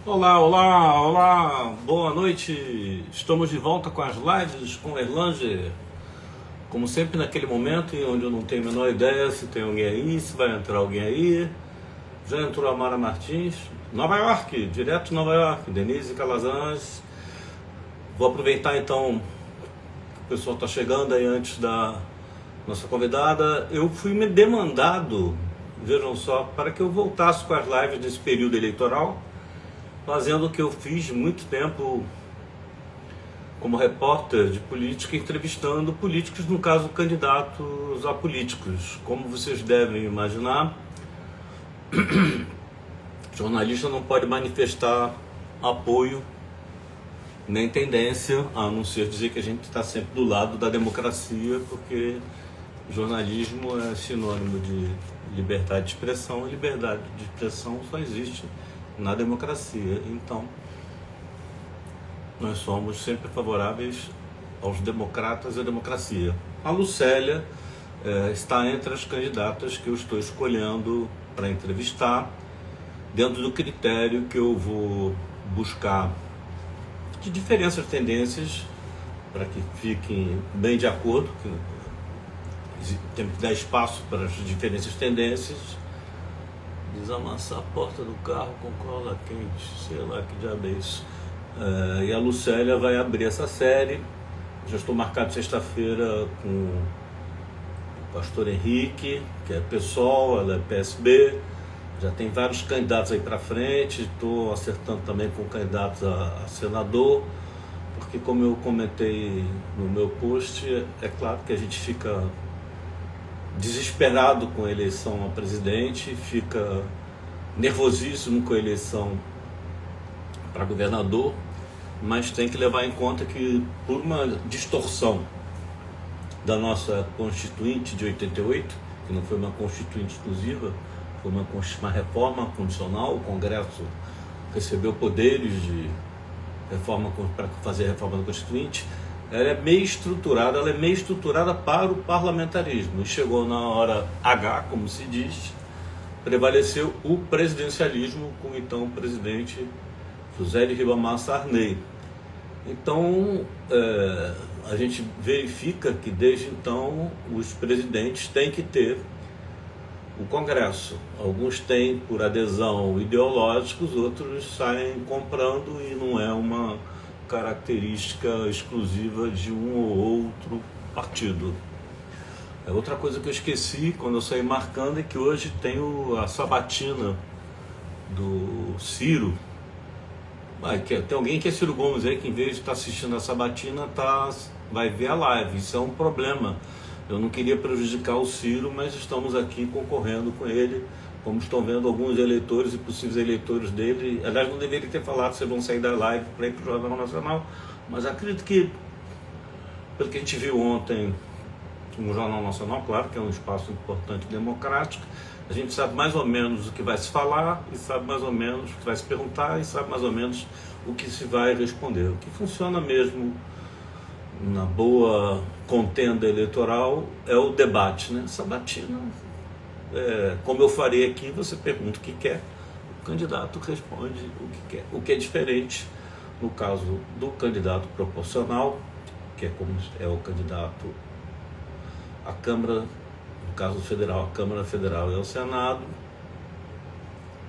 Olá, olá, olá, boa noite. Estamos de volta com as lives com Erlanger. Como sempre, naquele momento em onde eu não tenho a menor ideia se tem alguém aí, se vai entrar alguém aí. Já entrou a Mara Martins, Nova York, direto de Nova York, Denise Calazans. Vou aproveitar então que o pessoal está chegando aí antes da nossa convidada. Eu fui me demandado, vejam só, para que eu voltasse com as lives desse período eleitoral, fazendo o que eu fiz muito tempo como repórter de política, entrevistando políticos, no caso candidatos a políticos. Como vocês devem imaginar, jornalista não pode manifestar apoio nem tendência, a não ser dizer que a gente está sempre do lado da democracia, porque jornalismo é sinônimo de liberdade de expressão, e liberdade de expressão só existe na democracia. Então, nós somos sempre favoráveis aos democratas e à democracia. A Lucélia está entre as candidatas que eu estou escolhendo para entrevistar, dentro do critério que eu vou buscar de diferenças, tendências, para que fiquem bem de acordo, que temos que dar espaço para as diferentes tendências. Desamassar a porta do carro com cola quente, sei lá que diabo é isso. E a Lucélia vai abrir essa série. Já estou marcado sexta-feira com o pastor Henrique, que é PSOL, ela é PSB. Já tem vários candidatos aí para frente. Estou acertando também com candidatos a senador, porque, como eu comentei no meu post, é claro que a gente fica desesperado com a eleição a presidente, fica nervosíssimo com a eleição para governador, mas tem que levar em conta que, por uma distorção da nossa Constituinte de 88, que não foi uma Constituinte exclusiva, foi uma reforma condicional, o Congresso recebeu poderes de reforma para fazer a reforma da Constituinte. Ela é meio estruturada para o parlamentarismo. E chegou na hora H, como se diz, prevaleceu o presidencialismo com o então presidente José de Ribamar Sarney. Então, a gente verifica que desde então os presidentes têm que ter o Congresso. Alguns têm por adesão ideológica, os outros saem comprando, e não é uma característica exclusiva de um ou outro partido. Outra coisa que eu esqueci quando eu saí marcando é que hoje tem a sabatina do Ciro. Tem alguém que é Ciro Gomes aí, que em vez de estar assistindo a sabatina, vai ver a live. Isso é um problema. Eu não queria prejudicar o Ciro, mas estamos aqui concorrendo com ele, como estão vendo alguns eleitores e possíveis eleitores dele. Aliás, não deveria ter falado, vocês vão sair da live para ir para o Jornal Nacional, mas acredito que, pelo que a gente viu ontem no Jornal Nacional, claro que é um espaço importante e democrático, a gente sabe mais ou menos o que vai se falar, e sabe mais ou menos o que vai se perguntar, e sabe mais ou menos o que se vai responder. O que funciona mesmo na boa contenda eleitoral é o debate, né? Sabatina, como eu farei aqui, você pergunta o que quer, o candidato responde o que quer. O que é diferente no caso do candidato proporcional, que é como é o candidato à Câmara, no caso federal, a Câmara Federal e ao Senado.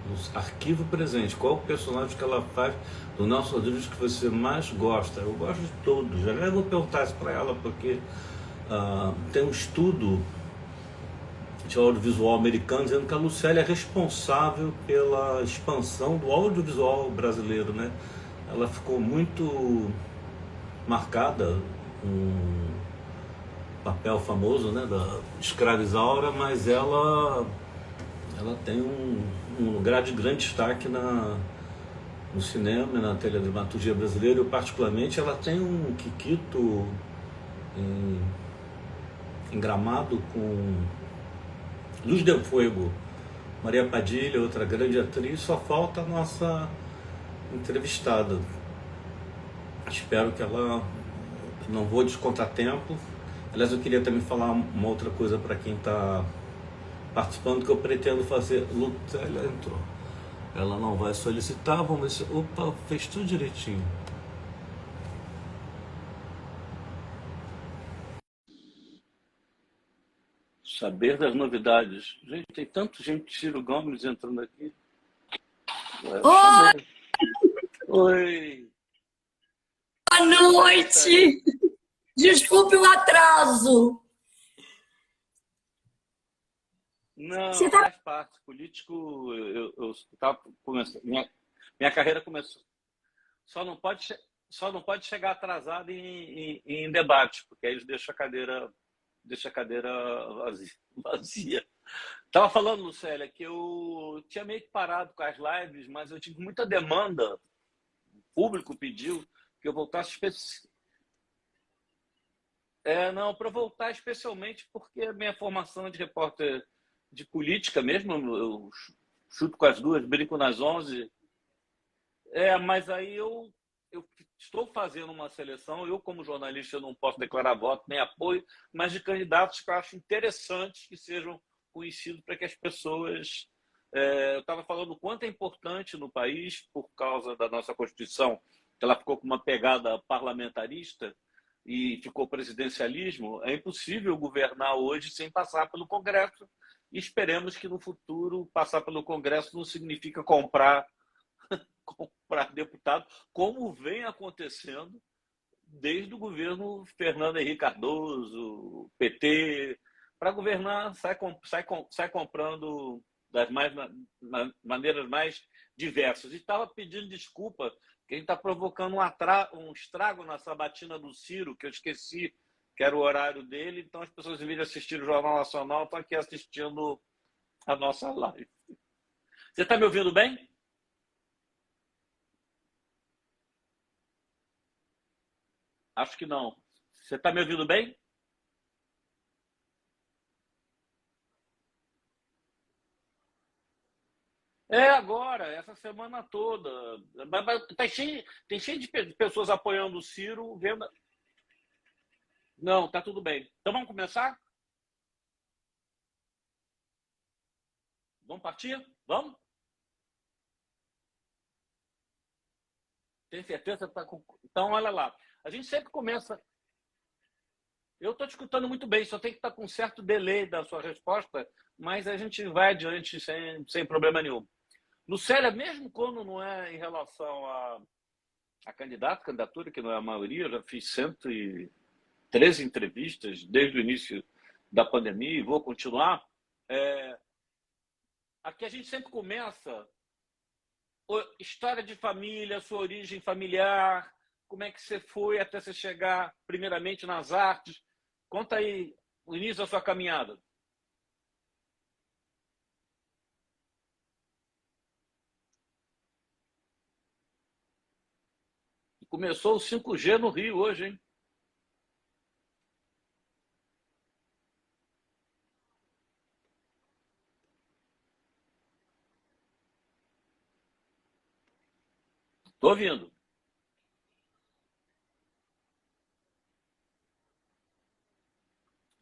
No arquivo presente, qual o personagem que ela faz do Nelson Rodrigues que você mais gosta? Eu gosto de todos. Já vou perguntar isso para ela, porque tem um estudo de audiovisual americano dizendo que a Lucélia é responsável pela expansão do audiovisual brasileiro, né? Ela ficou muito marcada, um papel famoso, né, da Escrava Isaura, mas ela tem um lugar de grande destaque no cinema e na teledramaturgia brasileira. Eu, particularmente, ela tem um quiquito em Gramado com Luz de Fuego, Maria Padilha, outra grande atriz. Só falta a nossa entrevistada. Espero que ela não vou descontar tempo. Aliás, eu queria também falar uma outra coisa para quem está participando, que eu pretendo fazer. Lucélia entrou. Ela não vai solicitar, vamos ver se... Opa, fez tudo direitinho. Saber das novidades. Gente, tem tanta gente, Ciro Gomes entrando aqui. Oi, Saber. Oi. boa Como é que você tá aí? noite! Desculpe o atraso. Você Não, tá... faz parte. Político, eu tava começando. Minha carreira começou. Só não pode, só não pode chegar atrasado em debate, porque aí eles deixa a cadeira vazia. vazia. Tava falando, Lucélia, que eu tinha meio que parado com as lives, mas eu tive muita demanda. O público pediu que eu voltasse não, para voltar especialmente porque a minha formação é de repórter de política mesmo, eu chuto com as duas, brinco nas 11. Mas aí eu estou fazendo uma seleção, eu como jornalista eu não posso declarar voto nem apoio, mas de candidatos que eu acho interessantes que sejam conhecidos para que as pessoas... eu estava falando o quanto é importante no país, por causa da nossa Constituição, que ela ficou com uma pegada parlamentarista e ficou presidencialismo, é impossível governar hoje sem passar pelo Congresso, e esperemos que no futuro passar pelo Congresso não significa comprar deputado, como vem acontecendo desde o governo Fernando Henrique Cardoso, PT. Para governar, sai comprando das maneiras mais diversas. E estava pedindo desculpa, que a gente está provocando um estrago na sabatina do Ciro, que eu esqueci que era o horário dele, então as pessoas, em vez de assistir o Jornal Nacional, estão aqui assistindo a nossa live. Você está me ouvindo bem? Acho que não. Você está me ouvindo bem? Agora, essa semana toda. Mas tem cheio de pessoas apoiando o Ciro, vendo. Não, tá tudo bem. Então vamos começar? Vamos partir? Vamos? Tem certeza que tá com... Então, olha lá. A gente sempre começa. Eu estou te escutando muito bem, só tem que estar com um certo delay da sua resposta, mas a gente vai adiante sem problema nenhum. Lucélia, mesmo quando não é em relação a candidatura, que não é a maioria, eu já fiz 113 entrevistas desde o início da pandemia e vou continuar. É, aqui a gente sempre começa história de família, sua origem familiar, como é que você foi até você chegar primeiramente nas artes. Conta aí o início da sua caminhada. Começou o 5G no Rio hoje, hein? Tô ouvindo.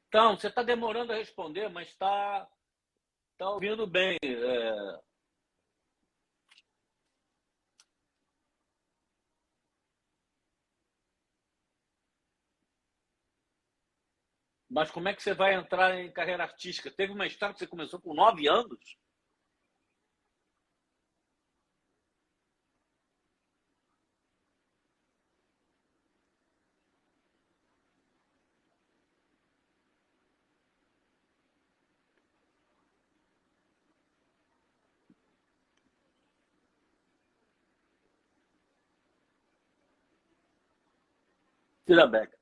Então, você está demorando a responder, mas tá ouvindo bem. Mas como é que você vai entrar em carreira artística? Teve uma história que você começou com 9 anos? Tira Beca.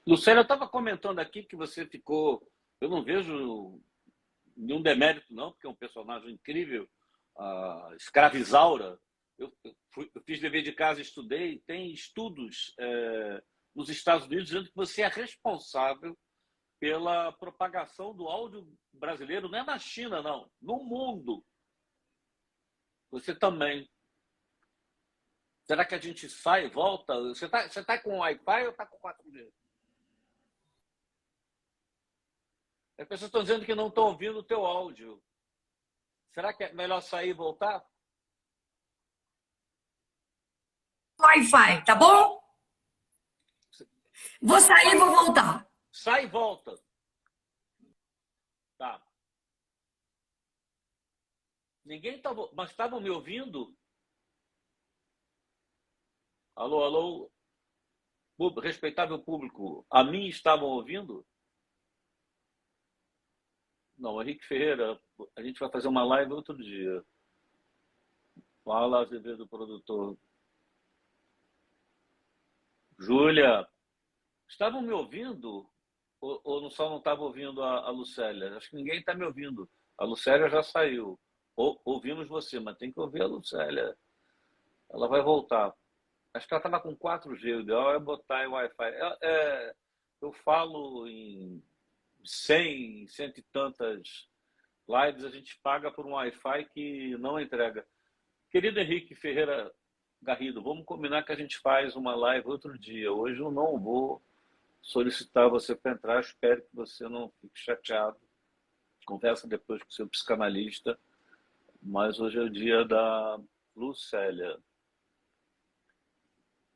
Lucélia, eu estava comentando aqui que você ficou. Eu não vejo nenhum demérito, não, porque é um personagem incrível, a Escravizaura. Eu fiz dever de casa, estudei. Tem estudos nos Estados Unidos dizendo que você é responsável pela propagação do áudio brasileiro, não é na China, não, no mundo. Você também. Será que a gente sai e volta? Você tá com Wi-Fi ou está com 4G? As pessoas estão dizendo que não estão ouvindo o teu áudio. Será que é melhor sair e voltar? Wi-Fi, tá bom? Vou sair e vou voltar. Sai e volta. Tá. Ninguém tá... Mas estavam me ouvindo? Alô, alô? Respeitável público, a mim estavam ouvindo? Não, Henrique Ferreira, a gente vai fazer uma live outro dia. Fala, Azevedo, produtor. Júlia, estavam me ouvindo? Ou só não estava ouvindo a Lucélia? Acho que ninguém está me ouvindo. A Lucélia já saiu. Ouvimos você, mas tem que ouvir a Lucélia. Ela vai voltar. Acho que ela estava com 4G. O ideal é botar em Wi-Fi. Eu falo em 100, cento e tantas lives, a gente paga por um Wi-Fi que não entrega. Querido Henrique Ferreira Garrido, vamos combinar que a gente faz uma live outro dia. Hoje eu não vou solicitar você para entrar, espero que você não fique chateado. Conversa depois com o seu psicanalista, mas hoje é o dia da Lucélia.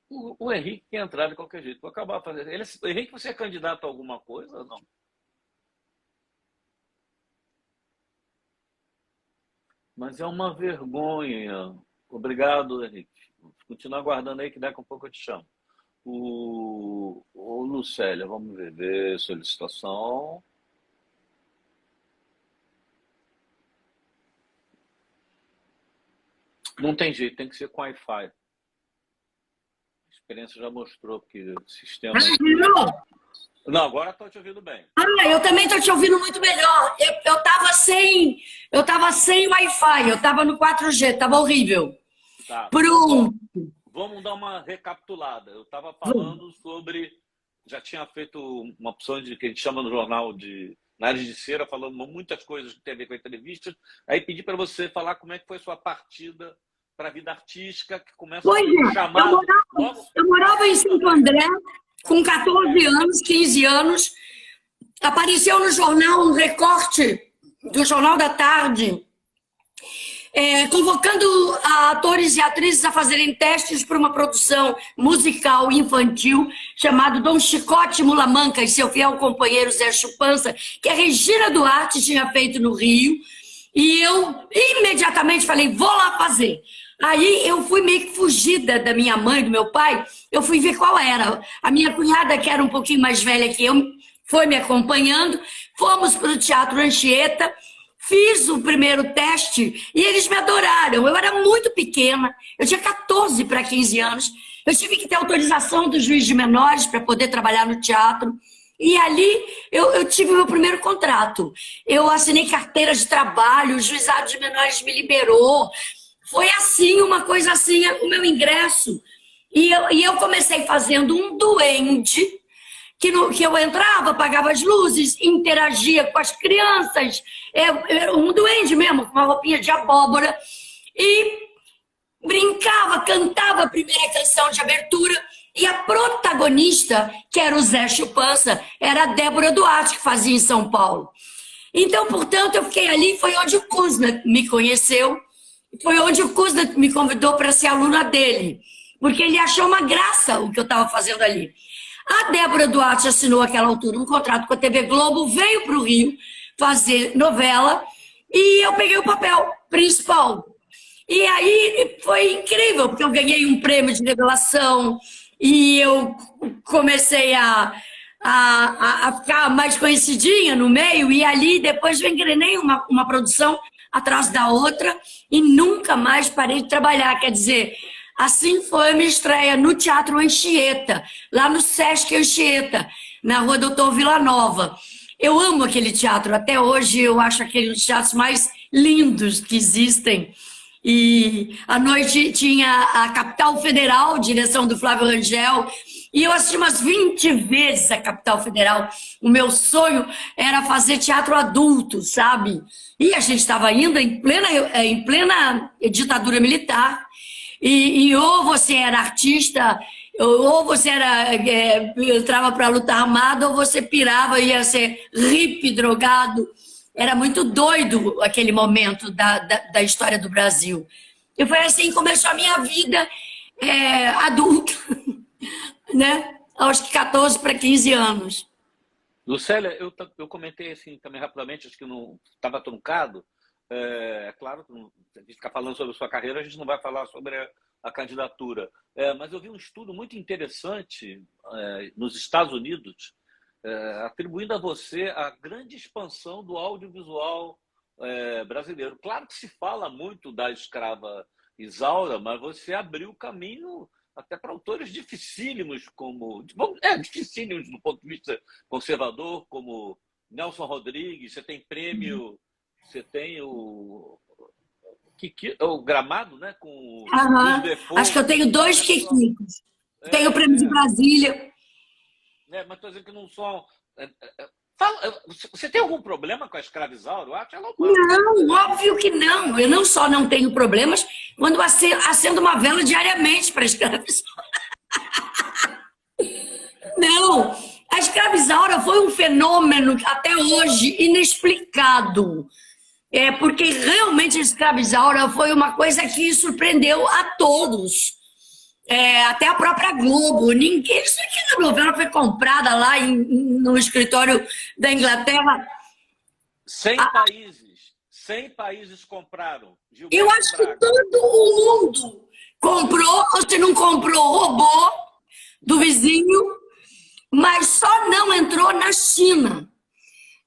O Henrique quer entrar de qualquer jeito, vou acabar fazendo. Henrique, você é candidato a alguma coisa ou não? Mas é uma vergonha. Obrigado, Henrique. Continua aguardando aí que daqui a pouco eu te chamo. O Lucélia, vamos ver solicitação. Não tem jeito, tem que ser com Wi-Fi. A experiência já mostrou que o sistema... Não, agora estou te ouvindo bem. Eu também estou te ouvindo muito melhor. Eu estava sem Wi-Fi, eu estava no 4G, estava horrível. Tá. Pronto. Vamos dar uma recapitulada. Eu estava falando sobre... Já tinha feito uma opção de que a gente chama no jornal na área de cera, falando muitas coisas que tem a ver com a entrevista. Aí pedi para você falar como é que foi sua partida para a vida artística, que começa a chamar... Eu morava em Santo André, com 14 anos, 15 anos. Apareceu no jornal um recorte do Jornal da Tarde, convocando atores e atrizes a fazerem testes para uma produção musical infantil chamado Dom Chicote Mulamanca e seu fiel companheiro Zé Chupança, que a Regina Duarte tinha feito no Rio. E eu imediatamente falei, vou lá fazer. Aí eu fui meio que fugida da minha mãe, do meu pai, eu fui ver qual era. A minha cunhada, que era um pouquinho mais velha que eu, foi me acompanhando, fomos para o Teatro Anchieta, fiz o primeiro teste e eles me adoraram. Eu era muito pequena, eu tinha 14 para 15 anos, eu tive que ter autorização do juiz de menores para poder trabalhar no teatro. E ali eu tive meu primeiro contrato. Eu assinei carteira de trabalho, o juizado de menores me liberou. Foi assim, uma coisa assim, o meu ingresso. E eu comecei fazendo um duende, que eu entrava, apagava as luzes, interagia com as crianças. Um duende mesmo, com uma roupinha de abóbora. E brincava, cantava a primeira canção de abertura. E a protagonista, que era o Zé Chupança, era a Débora Duarte, que fazia em São Paulo. Então, portanto, eu fiquei ali, foi onde o Kuzna me conheceu. Foi onde o Kuzna me convidou para ser aluna dele, porque ele achou uma graça o que eu estava fazendo ali. A Débora Duarte assinou àquela altura um contrato com a TV Globo, veio para o Rio fazer novela e eu peguei o papel principal. E aí foi incrível, porque eu ganhei um prêmio de revelação e eu comecei a ficar mais conhecidinha no meio e ali depois eu engrenei uma produção atrás da outra e nunca mais parei de trabalhar. Quer dizer, Assim foi a minha estreia no Teatro Anchieta, lá no Sesc Anchieta, na Rua Doutor Vila Nova. Eu amo aquele teatro, até hoje eu acho aquele um dos teatros mais lindos que existem. E à noite tinha a Capital Federal, direção do Flávio Rangel, e eu assisti umas 20 vezes a Capital Federal. O meu sonho era fazer teatro adulto, sabe? E a gente estava ainda em plena ditadura militar. E ou você era artista, ou você entrava para luta armada, ou você pirava e ia ser hippie, drogado. Era muito doido aquele momento da história do Brasil. E foi assim que começou a minha vida adulta, né? Aos 14 para 15 anos. Lucélia, eu comentei assim também rapidamente, acho que não estava truncado. É claro que se a gente ficar falando sobre a sua carreira, a gente não vai falar sobre a candidatura. Mas eu vi um estudo muito interessante nos Estados Unidos, atribuindo a você a grande expansão do audiovisual brasileiro. Claro que se fala muito da escrava Isaura, mas você abriu o caminho até para autores dificílimos, dificílimos do ponto de vista conservador, como Nelson Rodrigues. Você tem prêmio, você tem o Gramado, né? Com acho que eu tenho 2 Quiquicos. Tenho o prêmio de Brasília. Mas estou dizendo que não são. Você tem algum problema com a escrava Isaura? Eu acho ela humana. Não, óbvio que não. Eu não só não tenho problemas, quando acendo uma vela diariamente para a escrava Isaura. Não, a escrava Isaura foi um fenômeno até hoje inexplicado. Porque realmente a escrava Isaura foi uma coisa que surpreendeu a todos. Até a própria Globo. Ninguém. Isso aqui a novela foi comprada lá no escritório da Inglaterra. 100 países compraram. Eu acho que todo o mundo comprou, ou se não comprou, roubou do vizinho, mas só não entrou na China.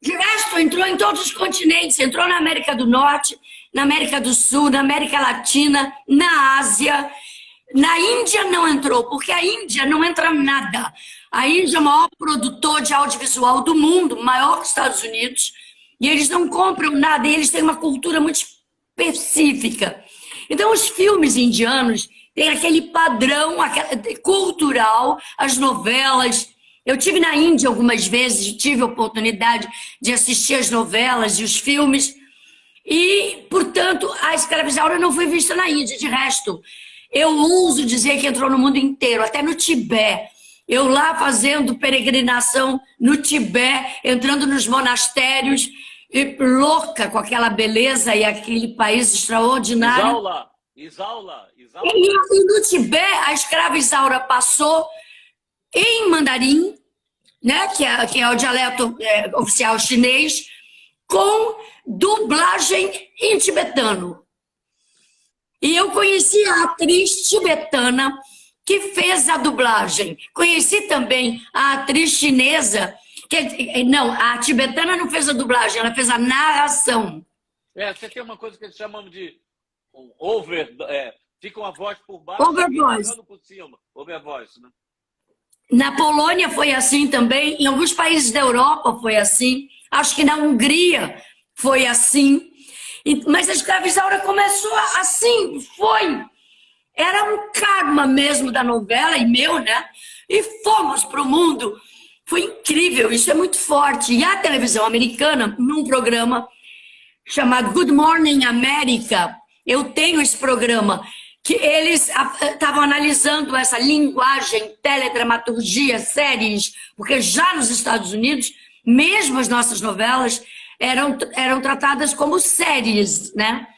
De resto, entrou em todos os continentes. Entrou na América do Norte, na América do Sul, na América Latina, na Ásia. Na Índia não entrou, porque a Índia não entra nada. A Índia é o maior produtor de audiovisual do mundo, maior que os Estados Unidos, e eles não compram nada, e eles têm uma cultura muito específica. Então, os filmes indianos têm aquele padrão cultural, as novelas. Eu tive na Índia algumas vezes, tive a oportunidade de assistir as novelas e os filmes, e, portanto, a escrava Isaura não foi vista na Índia. De resto, eu ouso dizer que entrou no mundo inteiro, até no Tibete. Eu lá fazendo peregrinação no Tibete, entrando nos monastérios, e louca com aquela beleza e aquele país extraordinário. Isaura. E no Tibete, a escrava Isaura passou em mandarim, né, que é o dialeto oficial chinês, com dublagem em tibetano. E eu conheci a atriz tibetana que fez a dublagem. Conheci também a atriz chinesa, não, a tibetana não fez a dublagem, ela fez a narração. Você tem uma coisa que eles chamam de fica uma voz por baixo Overvoice. e por cima. Overvoice, né? Na Polônia foi assim também, em alguns países da Europa foi assim, acho que na Hungria foi assim. Mas a escrava Isaura começou assim, foi. Era um karma mesmo da novela e meu, né? E fomos para o mundo. Foi incrível, isso é muito forte. E a televisão americana, num programa chamado Good Morning America, eu tenho esse programa, que eles estavam analisando essa linguagem, teledramaturgia, séries, porque já nos Estados Unidos, mesmo as nossas novelas eram tratadas como séries, né?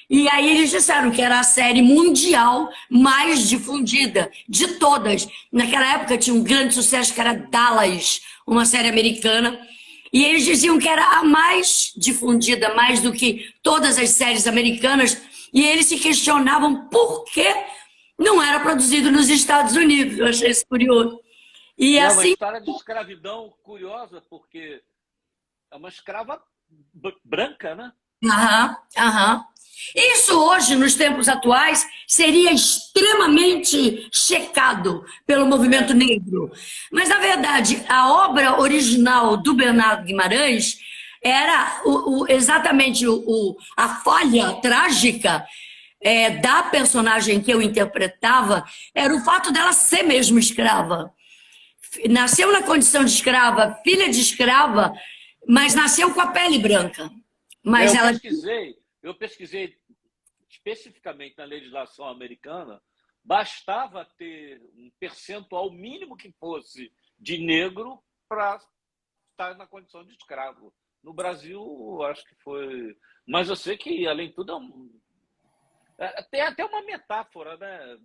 E aí eles disseram que era a série mundial mais difundida de todas. Naquela época tinha um grande sucesso que era Dallas, uma série americana. E eles diziam que era a mais difundida, mais do que todas as séries americanas. E eles se questionavam por que não era produzido nos Estados Unidos. Eu achei isso curioso. E é assim... uma história de escravidão curiosa, porque é uma escrava branca, né? Aham. Isso hoje, nos tempos atuais, seria extremamente checado pelo movimento negro. Mas, na verdade, a obra original do Bernardo Guimarães era exatamente a falha trágica da personagem que eu interpretava, era o fato dela ser mesmo escrava. Nasceu na condição de escrava, filha de escrava, mas nasceu com a pele branca. Mas eu pesquisei especificamente na legislação americana, bastava ter um percentual mínimo que fosse de negro para estar na condição de escravo. No Brasil, acho que foi... Mas eu sei que, além de tudo, tem até uma metáfora, né?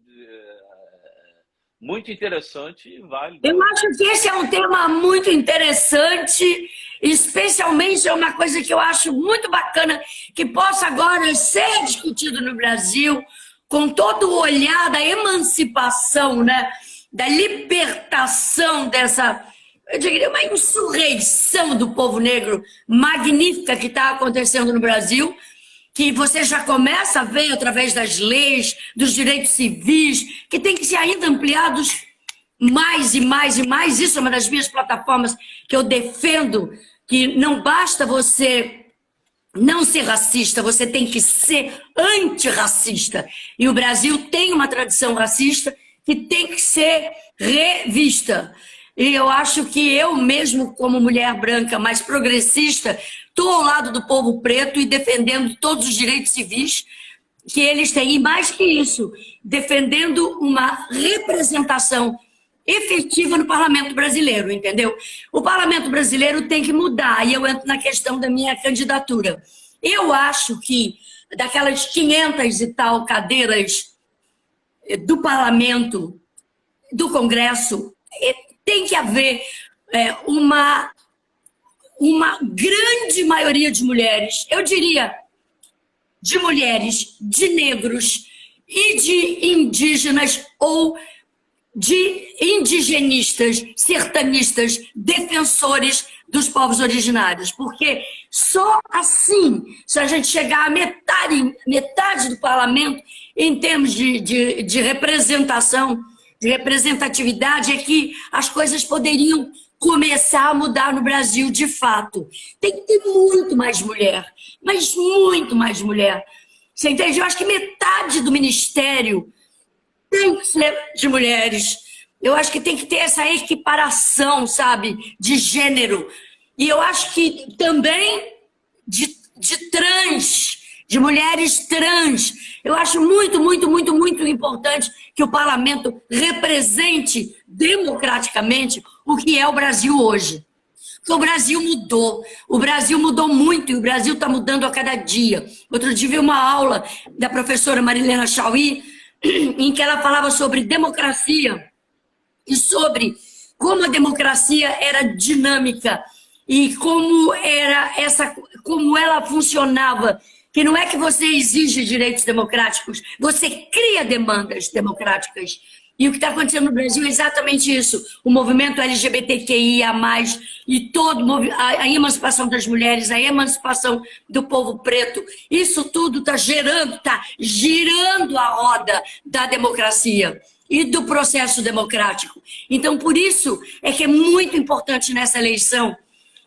Muito interessante e válida. Eu acho que esse é um tema muito interessante, especialmente é uma coisa que eu acho muito bacana, que possa agora ser discutido no Brasil, com todo o olhar da emancipação, né? Da libertação dessa, eu diria, uma insurreição do povo negro magnífica que está acontecendo no Brasil, que você já começa a ver através das leis, dos direitos civis, que tem que ser ainda ampliados mais e mais e mais. Isso é uma das minhas plataformas que eu defendo, que não basta você não ser racista, você tem que ser antirracista. E o Brasil tem uma tradição racista que tem que ser revista. E eu acho que eu mesmo, como mulher branca mais progressista, estou ao lado do povo preto e defendendo todos os direitos civis que eles têm. E mais que isso, defendendo uma representação efetiva no parlamento brasileiro, entendeu? O parlamento brasileiro tem que mudar, e eu entro na questão da minha candidatura. Eu acho que daquelas 500 e tal cadeiras do parlamento, do Congresso, tem que haver uma grande maioria de mulheres, eu diria, de mulheres, de negros e de indígenas ou de indigenistas, sertanistas, defensores dos povos originários. Porque só assim, se a gente chegar a metade do parlamento, em termos de representação, de representatividade, é que as coisas poderiam começar a mudar no Brasil de fato. Tem que ter muito mais mulher, mas muito mais mulher. Você entende? Eu acho que metade do ministério tem que ser de mulheres. Eu acho que tem que ter essa equiparação, sabe, de gênero. E eu acho que também de trans, de mulheres trans. Eu acho muito, muito, muito, muito importante que o parlamento represente democraticamente o que é o Brasil hoje. Porque o Brasil mudou muito e o Brasil está mudando a cada dia. Outro dia vi uma aula da professora Marilena Chauí, em que ela falava sobre democracia e sobre como a democracia era dinâmica e como ela funcionava. Que não é que você exige direitos democráticos, você cria demandas democráticas. E o que está acontecendo no Brasil é exatamente isso. O movimento LGBTQIA+, e a emancipação das mulheres, a emancipação do povo preto, isso tudo está girando a roda da democracia e do processo democrático. Então, por isso é que é muito importante nessa eleição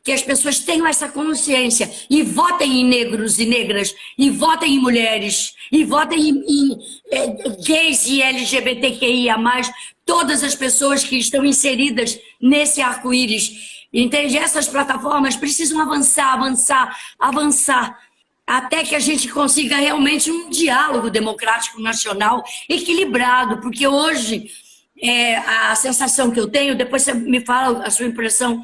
que as pessoas tenham essa consciência e votem em negros e negras, e votem em mulheres, e votem em gays e LGBTQIA+, todas as pessoas que estão inseridas nesse arco-íris. Entende? Essas plataformas precisam avançar, até que a gente consiga realmente um diálogo democrático nacional equilibrado, porque hoje a sensação que eu tenho, depois você me fala a sua impressão,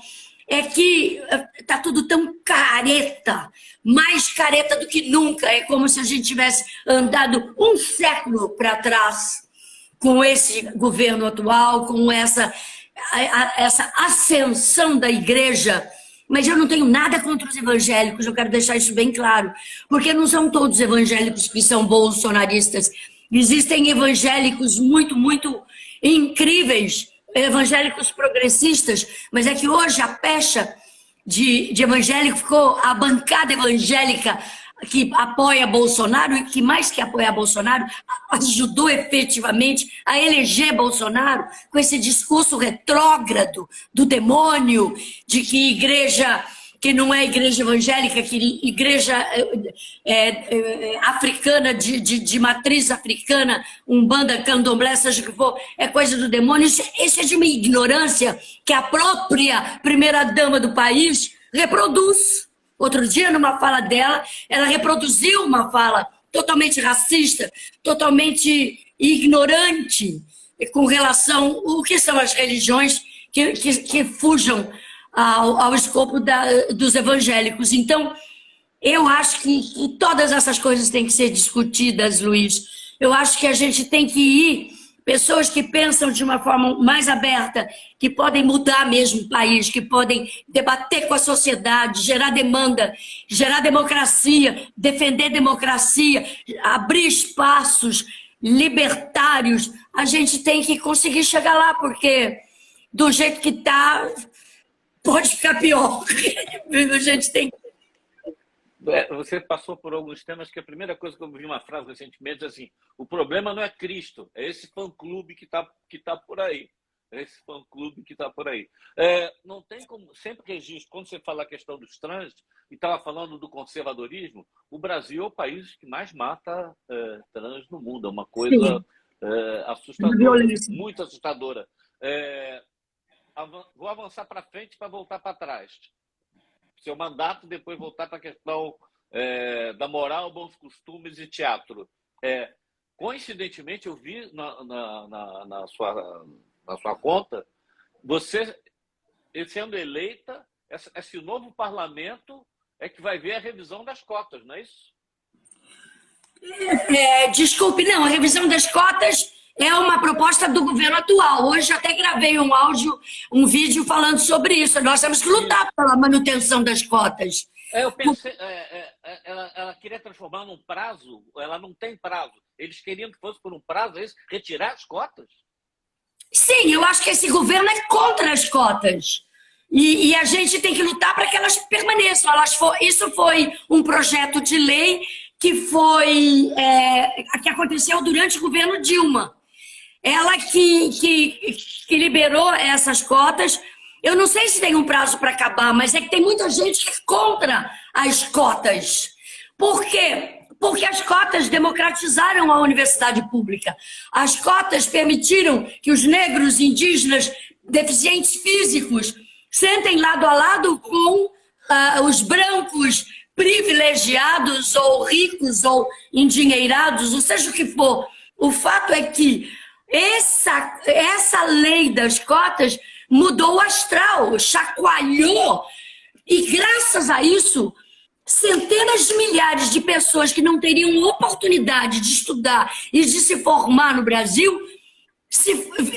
é que está tudo tão careta, mais careta do que nunca. É como se a gente tivesse andado um século para trás com esse governo atual, com essa ascensão da igreja. Mas eu não tenho nada contra os evangélicos, eu quero deixar isso bem claro, porque não são todos evangélicos que são bolsonaristas. Existem evangélicos muito, muito incríveis, evangélicos progressistas, mas é que hoje a pecha de evangélico ficou, a bancada evangélica que apoia Bolsonaro e que, mais que apoiar Bolsonaro, ajudou efetivamente a eleger Bolsonaro com esse discurso retrógrado do demônio, de que igreja que não é igreja evangélica, que igreja africana, de matriz africana, umbanda, candomblé, seja o que for, é coisa do demônio. Isso é de uma ignorância que a própria primeira-dama do país reproduz. Outro dia, numa fala dela, ela reproduziu uma fala totalmente racista, totalmente ignorante com relação ao que são as religiões que fujam ao escopo dos evangélicos. Então, eu acho que todas essas coisas têm que ser discutidas, Luiz. Eu acho que a gente tem que ir... Pessoas que pensam de uma forma mais aberta, que podem mudar mesmo o país, que podem debater com a sociedade, gerar demanda, gerar democracia, defender democracia, abrir espaços libertários. A gente tem que conseguir chegar lá, porque do jeito que está, pode ficar pior. A gente tem que... Você passou por alguns temas que a primeira coisa que eu vi uma frase recentemente é assim: o problema não é Cristo, é esse fã-clube que tá por aí. É esse fã-clube que está por aí. Não tem como, sempre registro, quando você fala a questão dos trans, e estava falando do conservadorismo, o Brasil é o país que mais mata trans no mundo. É uma coisa assustadora, muito assustadora. Vou avançar para frente para voltar para trás. Seu mandato, depois voltar para a questão da moral, bons costumes e teatro. Coincidentemente, eu vi na sua conta, você sendo eleita, esse novo parlamento é que vai ver a revisão das cotas, não é isso? Desculpe, não, a revisão das cotas é uma proposta do governo atual. Hoje até gravei um vídeo falando sobre isso. Nós temos que lutar pela manutenção das cotas. Eu pensei, ela queria transformar num prazo, ela não tem prazo. Eles queriam que fosse por um prazo, é isso? Retirar as cotas? Sim, eu acho que esse governo é contra as cotas. E a gente tem que lutar para que elas permaneçam. Isso foi um projeto de lei que aconteceu durante o governo Dilma. Ela que liberou essas cotas. Eu não sei se tem um prazo para acabar, mas é que tem muita gente que é contra as cotas. Por quê? Porque as cotas democratizaram a universidade pública. As cotas permitiram que os negros, indígenas, deficientes físicos sentem lado a lado com os brancos privilegiados ou ricos ou endinheirados, ou seja o que for. O fato é que essa lei das cotas mudou o astral, chacoalhou, e graças a isso, centenas de milhares de pessoas que não teriam oportunidade de estudar e de se formar no Brasil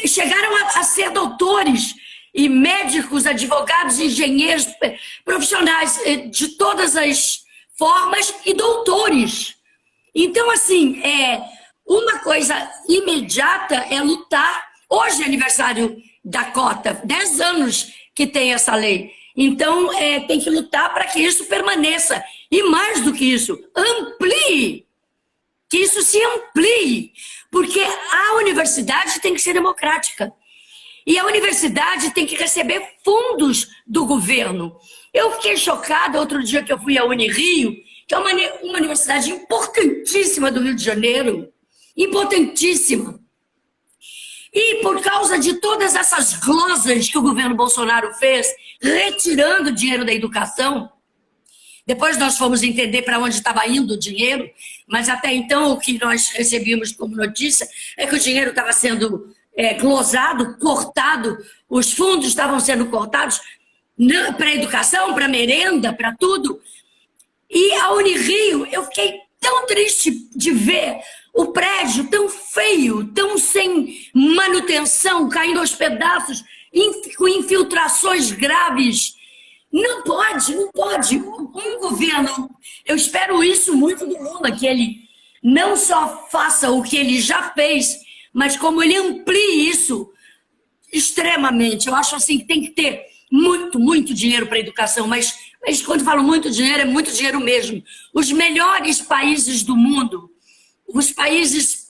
chegaram a ser doutores e médicos, advogados, engenheiros, profissionais de todas as formas e doutores. Então, assim, uma coisa imediata é lutar. Hoje é aniversário da cota, 10 anos que tem essa lei. Então, tem que lutar para que isso permaneça. E mais do que isso, amplie. Que isso se amplie. Porque a universidade tem que ser democrática. E a universidade tem que receber fundos do governo. Eu fiquei chocada outro dia que eu fui à Unirio, que é uma universidade importantíssima do Rio de Janeiro. Importantíssima. E por causa de todas essas glosas que o governo Bolsonaro fez, retirando o dinheiro da educação, depois nós fomos entender para onde estava indo o dinheiro, mas até então o que nós recebíamos como notícia é que o dinheiro estava sendo glosado, cortado, os fundos estavam sendo cortados para a educação, para a merenda, para tudo. E a Unirio, eu fiquei tão triste de ver o prédio tão feio, tão sem manutenção, caindo aos pedaços, com infiltrações graves. Não pode, não pode. Um governo, eu espero isso muito do Lula, que ele não só faça o que ele já fez, mas como ele amplie isso extremamente. Eu acho assim que tem que ter muito, muito dinheiro para a educação, mas Mas quando falo muito dinheiro, é muito dinheiro mesmo. Os melhores países do mundo, os países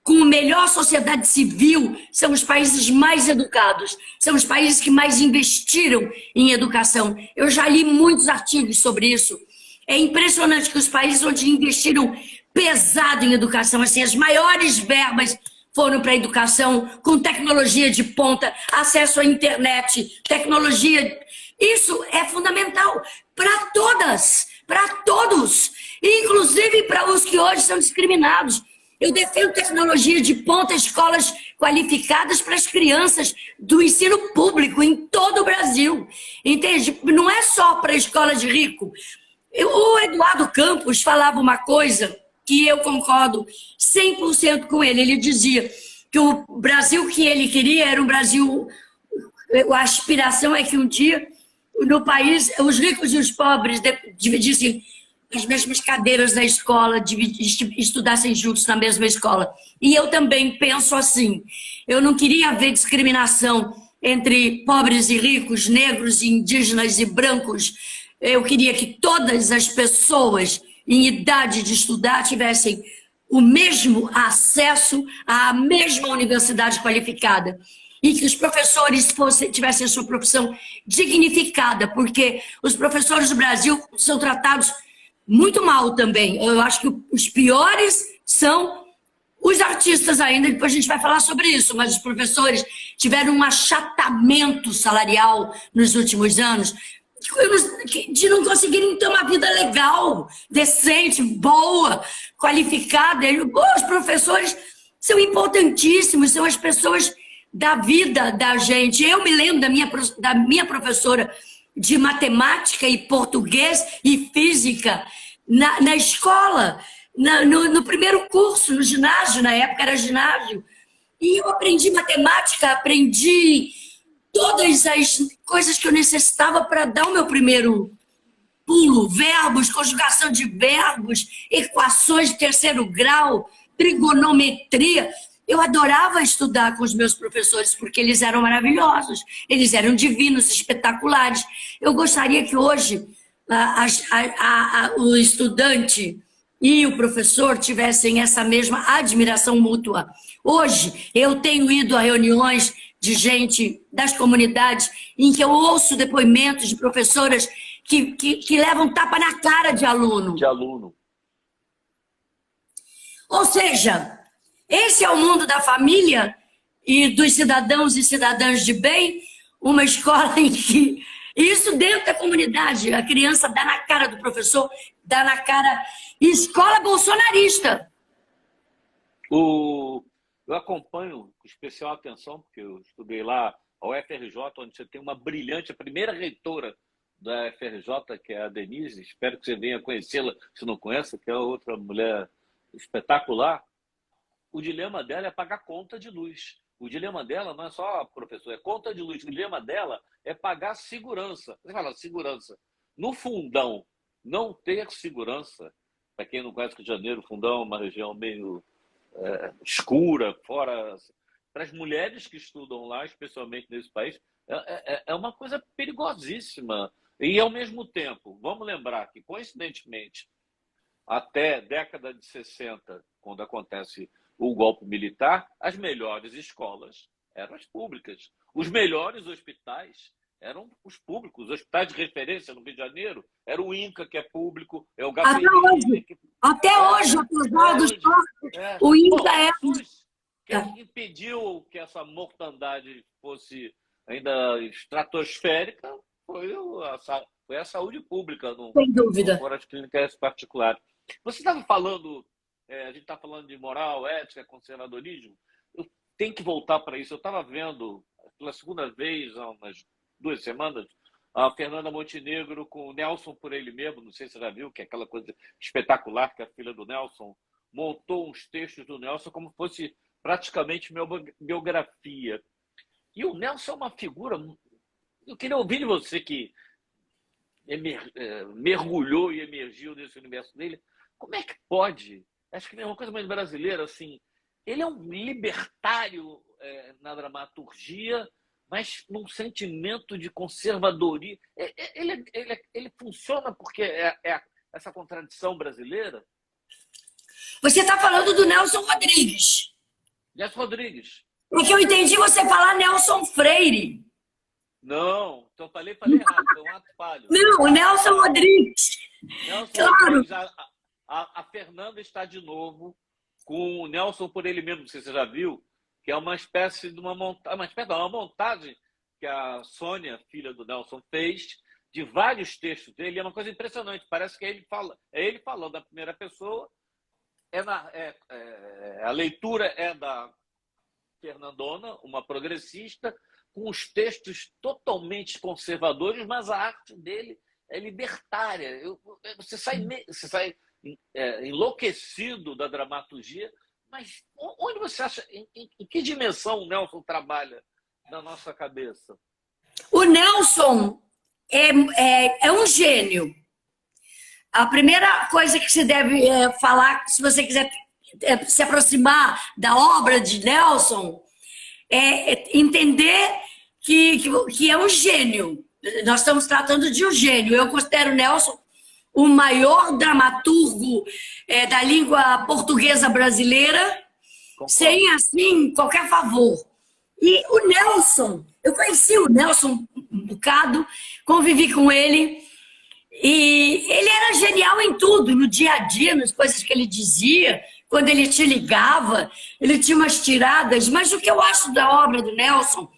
com a melhor sociedade civil, são os países mais educados, são os países que mais investiram em educação. Eu já li muitos artigos sobre isso. É impressionante que os países onde investiram pesado em educação, assim, as maiores verbas foram para a educação, com tecnologia de ponta, acesso à internet, tecnologia. Isso é fundamental para todas, para todos, inclusive para os que hoje são discriminados. Eu defendo tecnologia de ponta, escolas qualificadas para as crianças do ensino público em todo o Brasil. Entende? Não é só para a escola de rico. O Eduardo Campos falava uma coisa que eu concordo 100% com ele. Ele dizia que o Brasil que ele queria era um Brasil... A aspiração é que um dia, no país, os ricos e os pobres dividissem as mesmas cadeiras na escola, estudassem juntos na mesma escola. E eu também penso assim. Eu não queria ver discriminação entre pobres e ricos, negros e indígenas e brancos. Eu queria que todas as pessoas em idade de estudar tivessem o mesmo acesso à mesma universidade qualificada. E que os professores tivessem a sua profissão dignificada, porque os professores do Brasil são tratados muito mal também. Eu acho que os piores são os artistas ainda, depois a gente vai falar sobre isso, mas os professores tiveram um achatamento salarial nos últimos anos, de não conseguirem ter uma vida legal, decente, boa, qualificada. Os professores são importantíssimos, são as pessoas da vida da gente. Eu me lembro da minha professora de matemática e português e física na escola, no primeiro curso, no ginásio, na época era ginásio. E eu aprendi matemática, aprendi todas as coisas que eu necessitava para dar o meu primeiro pulo, verbos, conjugação de verbos, equações de terceiro grau, trigonometria. Eu adorava estudar com os meus professores porque eles eram maravilhosos, eles eram divinos, espetaculares. Eu gostaria que hoje o estudante e o professor tivessem essa mesma admiração mútua. Hoje, eu tenho ido a reuniões de gente das comunidades em que eu ouço depoimentos de professoras que levam tapa na cara de aluno. De aluno. Ou seja, esse é o mundo da família e dos cidadãos e cidadãs de bem, uma escola em que... Isso dentro da comunidade, a criança dá na cara do professor, dá na cara... Escola bolsonarista. Eu acompanho com especial atenção, porque eu estudei lá, a UFRJ, onde você tem uma brilhante, a primeira reitora da UFRJ, que é a Denise, espero que você venha conhecê-la, se não conhece, que é outra mulher espetacular. O dilema dela é pagar conta de luz. O dilema dela não é só professor, é conta de luz. O dilema dela é pagar segurança. Você fala segurança. No Fundão, não ter segurança, para quem não conhece o Rio de Janeiro, o Fundão é uma região meio escura, fora... Para as mulheres que estudam lá, especialmente nesse país, é uma coisa perigosíssima. E, ao mesmo tempo, vamos lembrar que, coincidentemente, até década de 60, quando acontece o golpe militar, as melhores escolas eram as públicas. Os melhores hospitais eram os públicos. Os hospitais de referência no Rio de Janeiro era o INCA, que é público, é o Até hoje. Até hoje, apesar dos corpos, o INCA é... Quem impediu que essa mortandade fosse ainda estratosférica foi a saúde pública, sem dúvida, não foram as clínicas particulares. Você estava falando, a gente está falando de moral, ética, conservadorismo. Eu tenho que voltar para isso. Eu estava vendo, pela segunda vez, há umas 2 semanas, a Fernanda Montenegro com o Nelson por ele mesmo, não sei se você já viu, que é aquela coisa espetacular que a filha do Nelson montou uns textos do Nelson como se fosse praticamente biografia. E o Nelson é uma figura... Eu queria ouvir de você que mergulhou e emergiu nesse universo dele. Como é que pode? Acho que é uma coisa mais brasileira, assim. Ele é um libertário na dramaturgia, mas num sentimento de conservadoria. Ele funciona porque essa contradição brasileira. Você está falando do Nelson Rodrigues. Nelson Rodrigues. É que eu entendi você falar Nelson Freire. Não, então falei errado, foi um ato falho. Não, o Nelson Rodrigues. Nelson Claro. Rodrigues, a Fernanda está de novo com o Nelson por ele mesmo, não sei se você já viu, que é uma espécie de uma montagem que a Sônia, filha do Nelson, fez de vários textos dele. É uma coisa impressionante, parece que é ele falando da primeira pessoa, a leitura é da Fernandona, uma progressista, com os textos totalmente conservadores, mas a arte dele é libertária. Você sai enlouquecido da dramaturgia, mas onde você acha, em que dimensão o Nelson trabalha na nossa cabeça? O Nelson é um gênio. A primeira coisa que se deve falar, se você quiser se aproximar da obra de Nelson, é entender que é um gênio. Nós estamos tratando de um gênio. Eu considero Nelson o maior dramaturgo da língua portuguesa brasileira, sem, assim, qualquer favor. E o Nelson, eu conheci o Nelson um bocado, convivi com ele, e ele era genial em tudo, no dia a dia, nas coisas que ele dizia, quando ele te ligava, ele tinha umas tiradas, mas o que eu acho da obra do Nelson,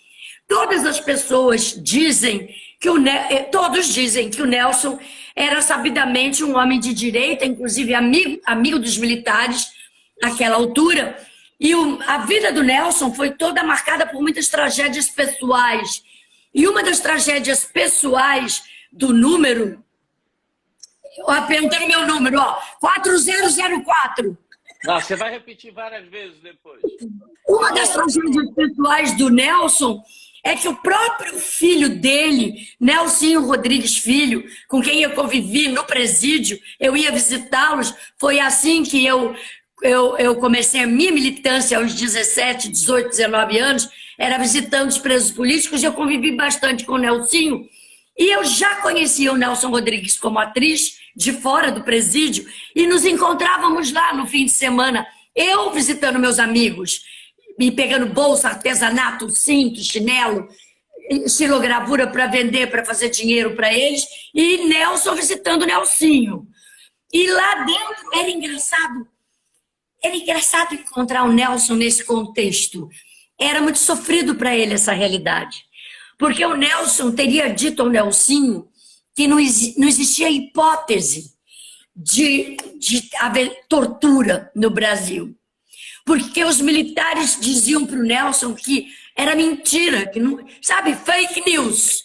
todas as pessoas dizem todos dizem que o Nelson era sabidamente um homem de direita, inclusive amigo dos militares naquela altura. E a vida do Nelson foi toda marcada por muitas tragédias pessoais. E uma das tragédias pessoais do número, perguntando meu número, 4004. Não, você vai repetir várias vezes depois. Uma das tragédias pessoais do Nelson é que o próprio filho dele, Nelsinho Rodrigues Filho, com quem eu convivi no presídio, eu ia visitá-los, foi assim que eu comecei a minha militância aos 17, 18, 19 anos, era visitando os presos políticos, e eu convivi bastante com o Nelsinho, e eu já conhecia o Nelson Rodrigues como atriz, de fora do presídio, e nos encontrávamos lá no fim de semana, eu visitando meus amigos, e pegando bolsa, artesanato, cinto, chinelo, estilogravura para vender, para fazer dinheiro para eles, e Nelson visitando o Nelsinho. E lá dentro era engraçado encontrar o Nelson nesse contexto. Era muito sofrido para ele essa realidade. Porque o Nelson teria dito ao Nelsinho que não existia hipótese de haver tortura no Brasil. Porque os militares diziam para o Nelson que era mentira, que não, sabe, fake news.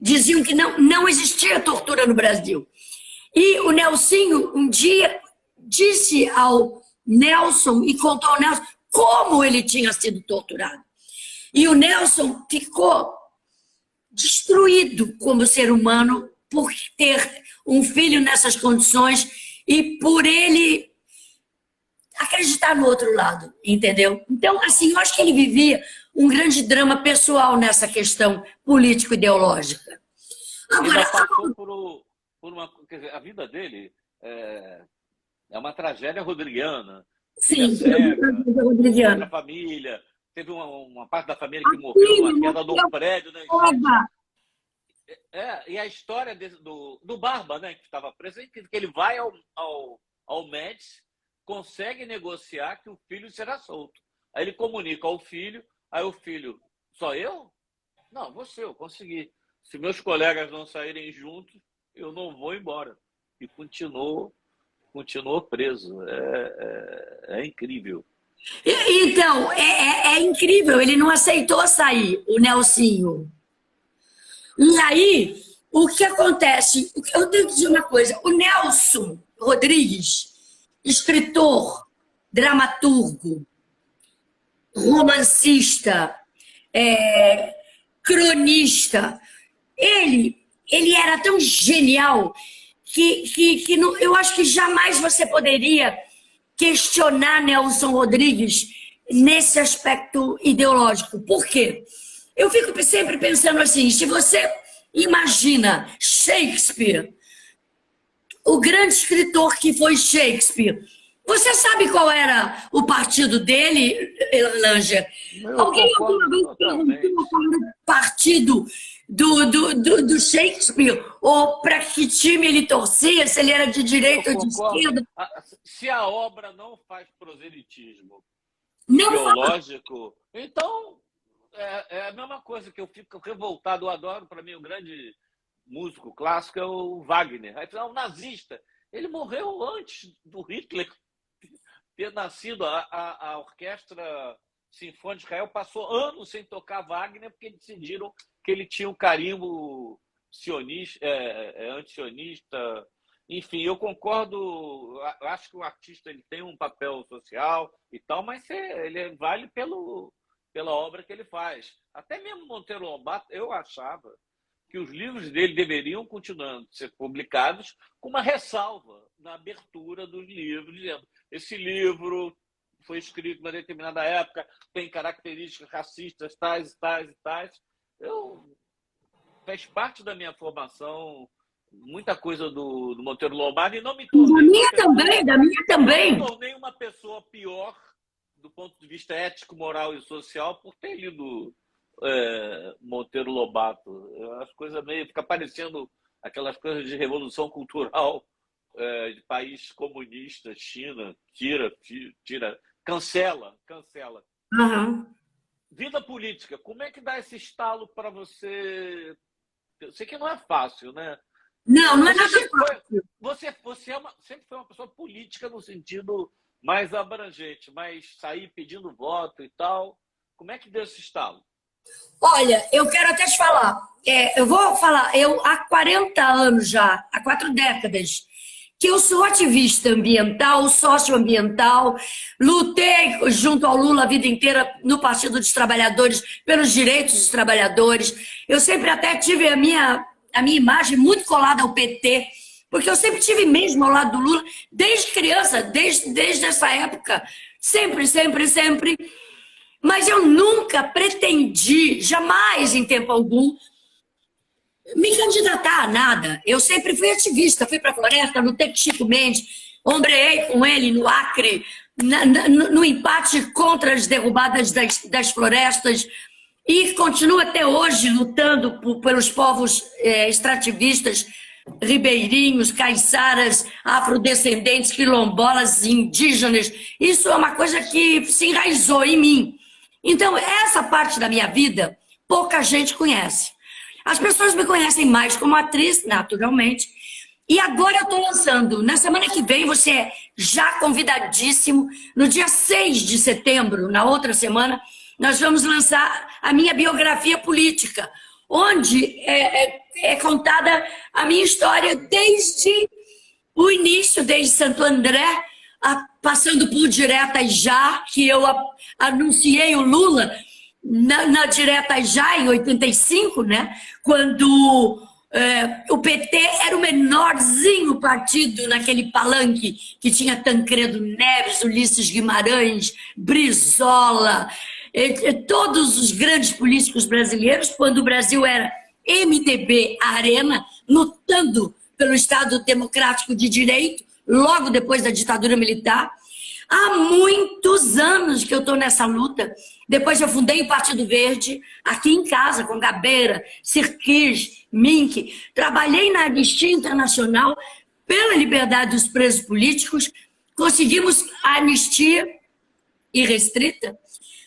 Diziam que não existia tortura no Brasil. E o Nelsinho um dia disse ao Nelson e contou ao Nelson como ele tinha sido torturado. E o Nelson ficou destruído como ser humano por ter um filho nessas condições e por ele acreditar no outro lado, entendeu? Então, assim, eu acho que ele vivia um grande drama pessoal nessa questão político-ideológica. Agora, ele passou por uma... Quer dizer, a vida dele é uma tragédia rodriguiana. Sim, rodriguiana. Família, teve uma parte da família que morreu na queda de um prédio, né? E a história do Barba, né, que estava preso, que ele vai ao Médici, consegue negociar que o filho será solto. Aí ele comunica ao filho, aí o filho, só eu? Não, você, eu consegui. Se meus colegas não saírem juntos, eu não vou embora. E continuou preso. É incrível. Então, é incrível, ele não aceitou sair, o Nelsinho. E aí, o que acontece? Eu tenho que dizer uma coisa, o Nelson Rodrigues, escritor, dramaturgo, romancista, cronista, ele era tão genial que não, eu acho que jamais você poderia questionar Nelson Rodrigues nesse aspecto ideológico. Por quê? Eu fico sempre pensando assim, se você imagina Shakespeare, o grande escritor que foi Shakespeare, você sabe qual era o partido dele, Langer? Eu Alguém alguma concordo vez totalmente. perguntou qual era o partido do Shakespeare? Ou para que time ele torcia, se ele era de Eu direita ou de concordo. esquerda? Se a obra não faz proselitismo Não fala. ideológico, então é a mesma coisa que eu fico revoltado. Eu adoro, para mim, o grande músico clássico é o Wagner. Aí é um nazista. Ele morreu antes do Hitler ter nascido. A Orquestra Sinfônica de Israel passou anos sem tocar Wagner porque decidiram que ele tinha um carimbo sionista, antisionista. Enfim, eu concordo. Acho que o artista ele tem um papel social e tal, mas ele vale pela obra que ele faz. Até mesmo Monteiro Lobato, eu achava que os livros dele deveriam continuar a ser publicados com uma ressalva na abertura dos livros, dizendo: esse livro foi escrito em uma determinada época, tem características racistas tais, tais e tais. Faz parte da minha formação muita coisa do Monteiro Lobato, e não me tornei Da minha também. não me tornei uma pessoa pior do ponto de vista ético, moral e social por ter lido Monteiro Lobato. As coisas meio fica parecendo aquelas coisas de revolução cultural de país comunista, China, tira, cancela. Uhum. Vida política, como é que dá esse estalo para você? Eu sei que não é fácil, né? Não, não é Você nada sempre fácil. sempre foi uma pessoa política no sentido mais abrangente, mas sair pedindo voto e tal. Como é que deu esse estalo? Olha, eu quero até te falar. Eu vou falar, eu há 40 anos já, há 4 décadas, que eu sou ativista ambiental, socioambiental, lutei junto ao Lula a vida inteira no Partido dos Trabalhadores pelos direitos dos trabalhadores. Eu sempre até tive a minha imagem muito colada ao PT, porque eu sempre tive mesmo ao lado do Lula, desde criança, desde essa época. Sempre, sempre, sempre. Mas eu nunca pretendi, jamais em tempo algum, me candidatar a nada. Eu sempre fui ativista, fui para a floresta, lutei com Chico Mendes, ombreei com ele no Acre, no empate contra as derrubadas das florestas, e continuo até hoje lutando pelos povos extrativistas, ribeirinhos, caiçaras, afrodescendentes, quilombolas, indígenas. Isso é uma coisa que se enraizou em mim. Então, essa parte da minha vida, pouca gente conhece. As pessoas me conhecem mais como atriz, naturalmente. E agora eu estou lançando, na semana que vem, você é já convidadíssimo, no dia 6 de setembro, na outra semana, nós vamos lançar a minha biografia política, onde é contada a minha história desde o início, desde Santo André, passando por Diretas Já, que eu anunciei o Lula na Diretas Já, em 85, né? Quando o PT era o menorzinho partido naquele palanque que tinha Tancredo Neves, Ulisses Guimarães, Brizola, todos os grandes políticos brasileiros, quando o Brasil era MDB, Arena, lutando pelo Estado Democrático de Direito, logo depois da ditadura militar. Há muitos anos que eu estou nessa luta. Depois eu fundei o Partido Verde, aqui em casa, com Gabeira, Sirkis, Mink. Trabalhei na Anistia Internacional pela liberdade dos presos políticos. Conseguimos a anistia irrestrita,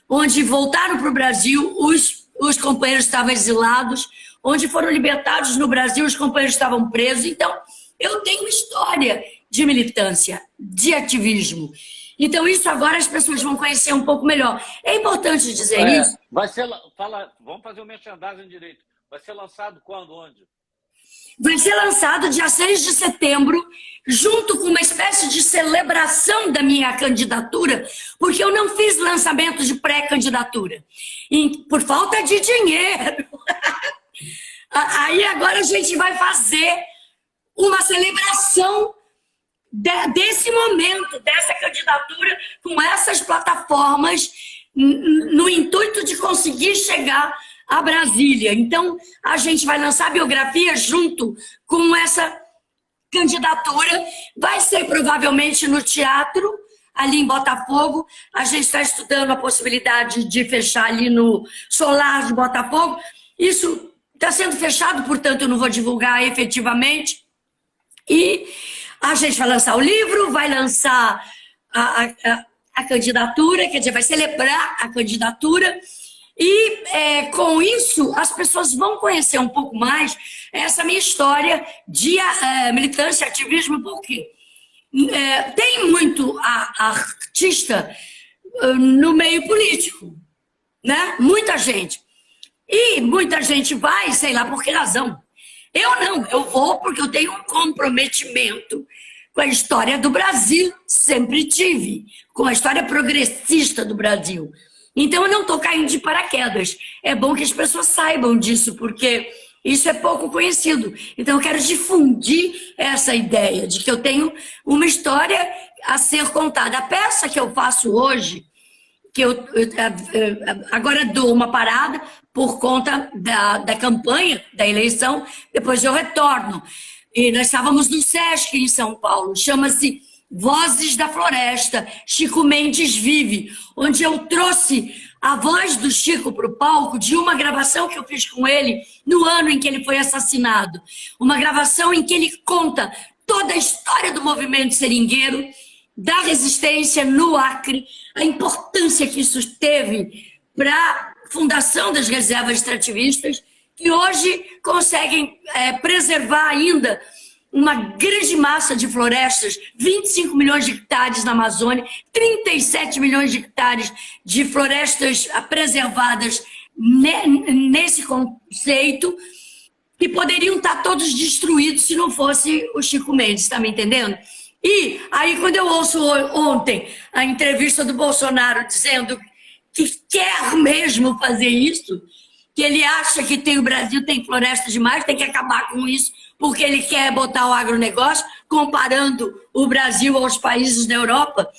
onde voltaram para o Brasil, os companheiros estavam exilados, onde foram libertados no Brasil, os companheiros estavam presos. Então, eu tenho uma história de militância, de ativismo. Então, isso agora as pessoas vão conhecer um pouco melhor. É importante dizer isso. Vamos fazer o merchandising direito. Vai ser lançado quando, onde? Vai ser lançado dia 6 de setembro, junto com uma espécie de celebração da minha candidatura, porque eu não fiz lançamento de pré-candidatura, por falta de dinheiro. Aí agora a gente vai fazer uma celebração desse momento, dessa candidatura, com essas plataformas, no intuito de conseguir chegar a Brasília. Então, a gente vai lançar a biografia junto com essa candidatura. Vai ser provavelmente no teatro, ali em Botafogo. A gente está estudando a possibilidade de fechar ali no Solar de Botafogo. Isso está sendo fechado, portanto, eu não vou divulgar efetivamente. E a gente vai lançar o livro, vai lançar a candidatura, quer dizer, vai celebrar a candidatura. E com isso, as pessoas vão conhecer um pouco mais essa minha história de militância e ativismo, porque tem muito artista no meio político, né? Muita gente. E muita gente vai, sei lá por que razão. Eu não, eu vou porque eu tenho um comprometimento com a história do Brasil, sempre tive, com a história progressista do Brasil. Então eu não estou caindo de paraquedas. É bom que as pessoas saibam disso, porque isso é pouco conhecido. Então eu quero difundir essa ideia de que eu tenho uma história a ser contada. A peça que eu faço hoje, que eu agora dou uma parada por conta da campanha, da eleição, depois eu retorno. E nós estávamos no Sesc, em São Paulo, chama-se Vozes da Floresta, Chico Mendes Vive, onde eu trouxe a voz do Chico para o palco de uma gravação que eu fiz com ele no ano em que ele foi assassinado. Uma gravação em que ele conta toda a história do movimento seringueiro, da resistência no Acre, a importância que isso teve para a fundação das reservas extrativistas, que hoje conseguem preservar ainda uma grande massa de florestas, 25 milhões de hectares na Amazônia, 37 milhões de hectares de florestas preservadas nesse conceito, que poderiam estar todos destruídos se não fosse o Chico Mendes, está me entendendo? E aí, quando eu ouço ontem a entrevista do Bolsonaro dizendo que quer mesmo fazer isso, que ele acha que o Brasil tem floresta demais, tem que acabar com isso, porque ele quer botar o agronegócio, comparando o Brasil aos países da Europa,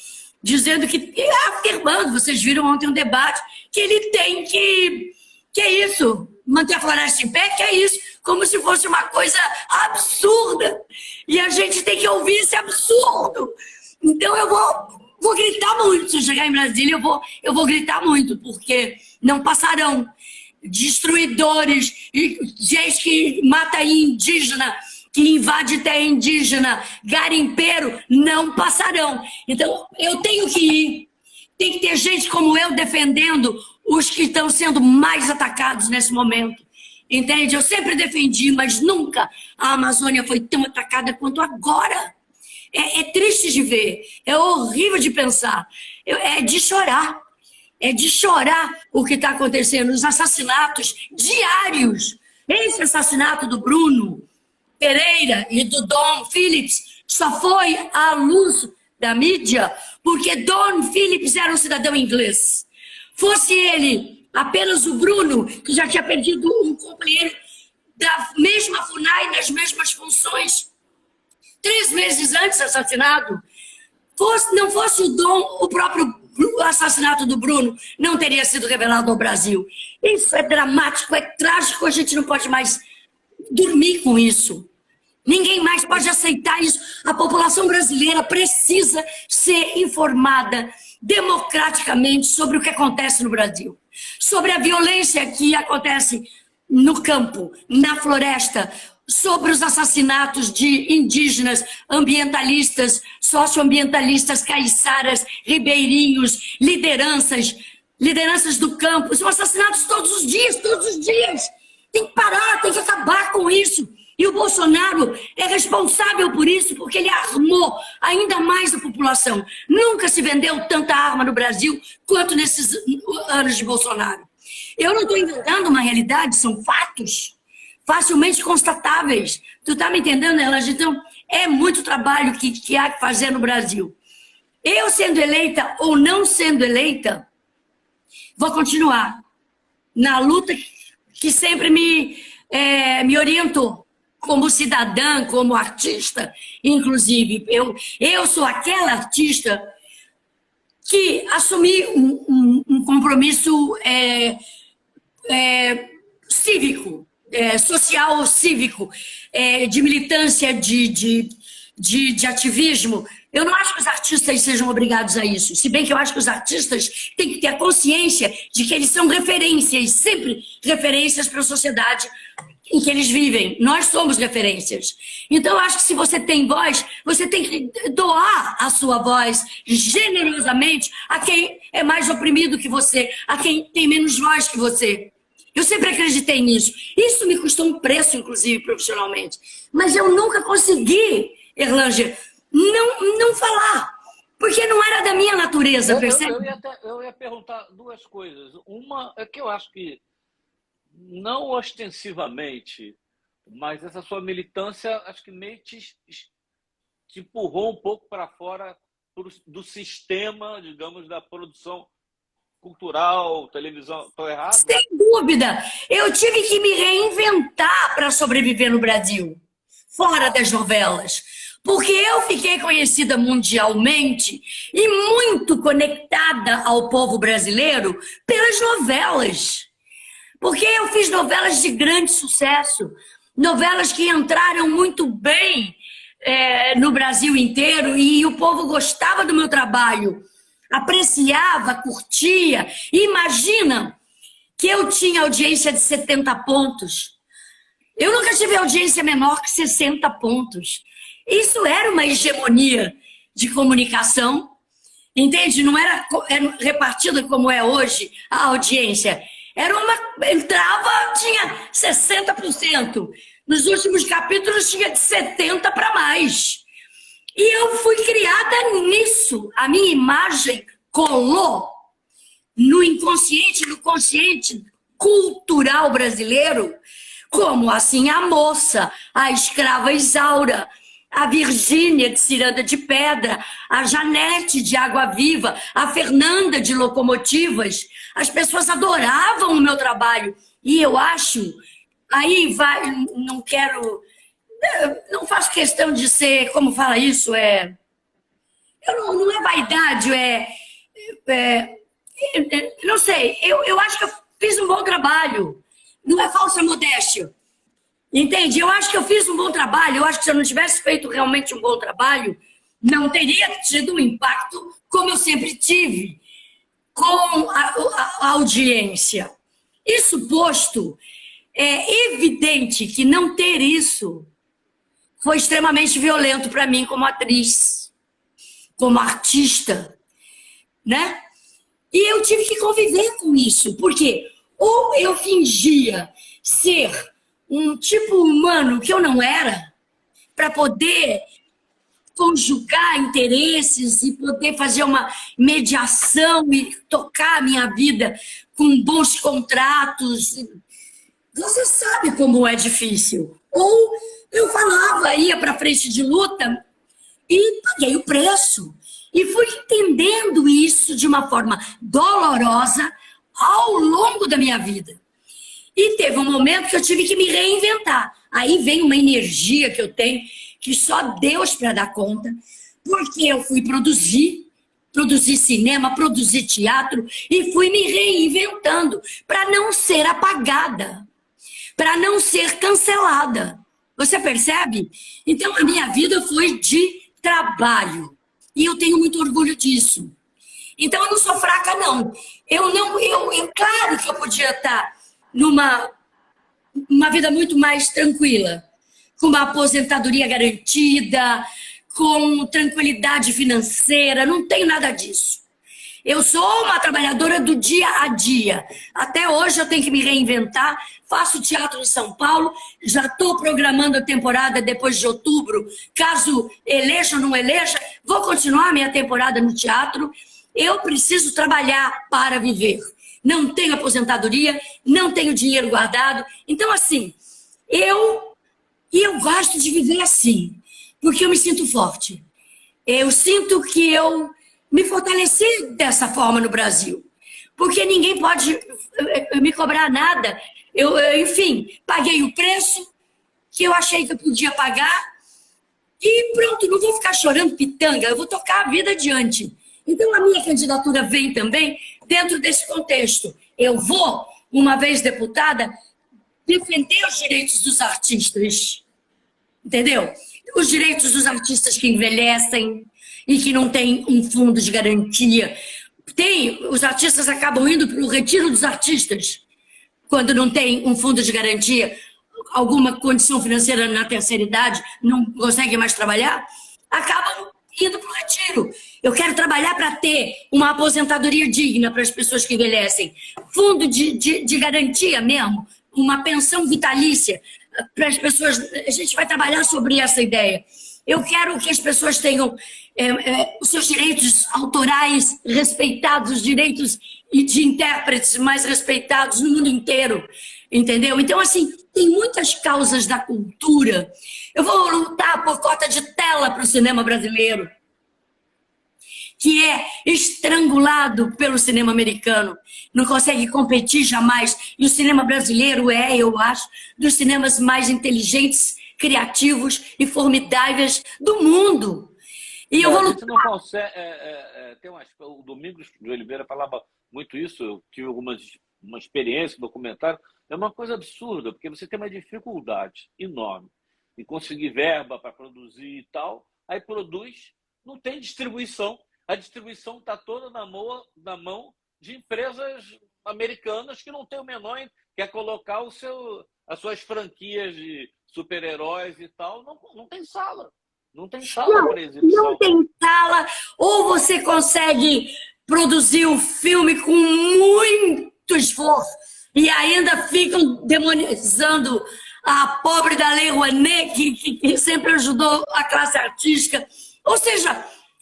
dizendo que, afirmando, vocês viram ontem um debate, que ele tem que é isso, manter a floresta em pé, que é isso, como se fosse uma coisa absurda. E a gente tem que ouvir esse absurdo. Então eu vou gritar muito. Se eu chegar em Brasília, eu vou gritar muito, porque não passarão destruidores, gente que mata indígena, que invade terra indígena, garimpeiro, não passarão. Então eu tenho que ir. Tem que ter gente como eu defendendo os que estão sendo mais atacados nesse momento. Entende? Eu sempre defendi, mas nunca a Amazônia foi tão atacada quanto agora. É triste de ver, é horrível de pensar, é de chorar. É de chorar o que está acontecendo, os assassinatos diários. Esse assassinato do Bruno Pereira e do Don Phillips só foi à luz da mídia porque Don Phillips era um cidadão inglês. Fosse ele apenas o Bruno, que já tinha perdido um companheiro da mesma FUNAI, nas mesmas funções, 3 meses antes do assassinato, não fosse o Dom, o próprio assassinato do Bruno não teria sido revelado ao Brasil. Isso é dramático, é trágico, a gente não pode mais dormir com isso. Ninguém mais pode aceitar isso. A população brasileira precisa ser informada democraticamente sobre o que acontece no Brasil, sobre a violência que acontece no campo, na floresta, sobre os assassinatos de indígenas, ambientalistas, socioambientalistas, caiçaras, ribeirinhos, lideranças do campo. São assassinatos todos os dias, todos os dias. Tem que parar, tem que acabar com isso. E o Bolsonaro é responsável por isso, porque ele armou ainda mais a população. Nunca se vendeu tanta arma no Brasil quanto nesses anos de Bolsonaro. Eu não estou inventando uma realidade, são fatos facilmente constatáveis. Tu está me entendendo, Elas? Então, é muito trabalho que há que fazer no Brasil. Eu sendo eleita ou não sendo eleita, vou continuar na luta que sempre me orientou. Como cidadã, como artista, inclusive. Eu sou aquela artista que assumi um compromisso cívico, social ou cívico, de militância, de ativismo. Eu não acho que os artistas sejam obrigados a isso, se bem que eu acho que os artistas têm que ter a consciência de que eles são referências, sempre referências para a sociedade em que eles vivem. Nós somos referências. Então, eu acho que se você tem voz, você tem que doar a sua voz generosamente a quem é mais oprimido que você, a quem tem menos voz que você. Eu sempre acreditei nisso. Isso me custou um preço, inclusive, profissionalmente. Mas eu nunca consegui, Erlanger, não falar. Porque não era da minha natureza, percebe? Eu ia perguntar duas coisas. Uma é que eu acho que, não ostensivamente, mas essa sua militância, acho que meio te empurrou um pouco para fora do sistema, digamos, da produção cultural, televisão. Estou errado? Sem dúvida. Eu tive que me reinventar para sobreviver no Brasil, fora das novelas. Porque eu fiquei conhecida mundialmente e muito conectada ao povo brasileiro pelas novelas. Porque eu fiz novelas de grande sucesso, novelas que entraram muito bem no Brasil inteiro e o povo gostava do meu trabalho, apreciava, curtia. Imagina que eu tinha audiência de 70 pontos. Eu nunca tive audiência menor que 60 pontos. Isso era uma hegemonia de comunicação, entende? Não era repartida como é hoje a audiência. Entrava, tinha 60%. Nos últimos capítulos tinha de 70% para mais. E eu fui criada nisso. A minha imagem colou no inconsciente, no consciente cultural brasileiro, como assim a moça, a escrava Isaura, a Virgínia de Ciranda de Pedra, a Janete de Água Viva, a Fernanda de Locomotivas. As pessoas adoravam o meu trabalho. E eu acho, não faço questão de ser, como fala isso, não é vaidade, não sei, eu acho que eu fiz um bom trabalho. Não é falsa modéstia. Entende? Eu acho que eu fiz um bom trabalho. Eu acho que se eu não tivesse feito realmente um bom trabalho, não teria tido um impacto como eu sempre tive com a audiência. Isso posto, é evidente que não ter isso foi extremamente violento para mim como atriz, como artista, né? E eu tive que conviver com isso, porque ou eu fingia ser um tipo humano que eu não era, para poder conjugar interesses e poder fazer uma mediação e tocar a minha vida com bons contratos. Você sabe como é difícil. Ou eu falava, ia para frente de luta e paguei o preço. E fui entendendo isso de uma forma dolorosa ao longo da minha vida. E teve um momento que eu tive que me reinventar. Aí vem uma energia que eu tenho, que só Deus para dar conta, porque eu fui produzir cinema, produzir teatro, e fui me reinventando para não ser apagada, para não ser cancelada. Você percebe? Então, a minha vida foi de trabalho. E eu tenho muito orgulho disso. Então, eu não sou fraca, não. Claro que eu podia estar numa vida muito mais tranquila, com uma aposentadoria garantida, com tranquilidade financeira, não tenho nada disso. Eu sou uma trabalhadora do dia a dia. Até hoje eu tenho que me reinventar, faço teatro em São Paulo, já estou programando a temporada depois de outubro, caso eleja ou não eleja, vou continuar a minha temporada no teatro. Eu preciso trabalhar para viver. Não tenho aposentadoria, não tenho dinheiro guardado. Então, assim, eu gosto de viver assim, porque eu me sinto forte. Eu sinto que eu me fortaleci dessa forma no Brasil, porque ninguém pode me cobrar nada. Enfim, paguei o preço que eu achei que eu podia pagar e pronto, não vou ficar chorando pitanga, eu vou tocar a vida adiante. Então, a minha candidatura vem também dentro desse contexto. Eu vou, uma vez deputada, defender os direitos dos artistas, entendeu? Os direitos dos artistas que envelhecem e que não têm um fundo de garantia. Os artistas acabam indo para o retiro dos artistas, quando não tem um fundo de garantia, alguma condição financeira na terceira idade, não conseguem mais trabalhar, acabam indo para o retiro. Eu quero trabalhar para ter uma aposentadoria digna para as pessoas que envelhecem, fundo de garantia mesmo, uma pensão vitalícia para as pessoas. A gente vai trabalhar sobre essa ideia. Eu quero que as pessoas tenham os seus direitos autorais respeitados, os direitos de intérpretes mais respeitados no mundo inteiro, entendeu? Então, assim, tem muitas causas da cultura. Eu vou lutar por cota de tela para o cinema brasileiro, que é estrangulado pelo cinema americano, não consegue competir jamais. E o cinema brasileiro eu acho, dos cinemas mais inteligentes, criativos e formidáveis do mundo. E eu vou lutar. A gente não consegue. O Domingos de Oliveira falava muito isso, eu tive uma experiência, documentário. É uma coisa absurda, porque você tem uma dificuldade enorme em conseguir verba para produzir e tal, aí produz, não tem distribuição. A distribuição está toda na mão de empresas americanas que não tem o menor, quer colocar as suas franquias de super-heróis e tal, não tem sala. Não tem sala para exibição. Não tem sala, ou você consegue produzir um filme com muito esforço e ainda ficam demonizando a pobre da Lei Rouanet, que sempre ajudou a classe artística. Ou seja,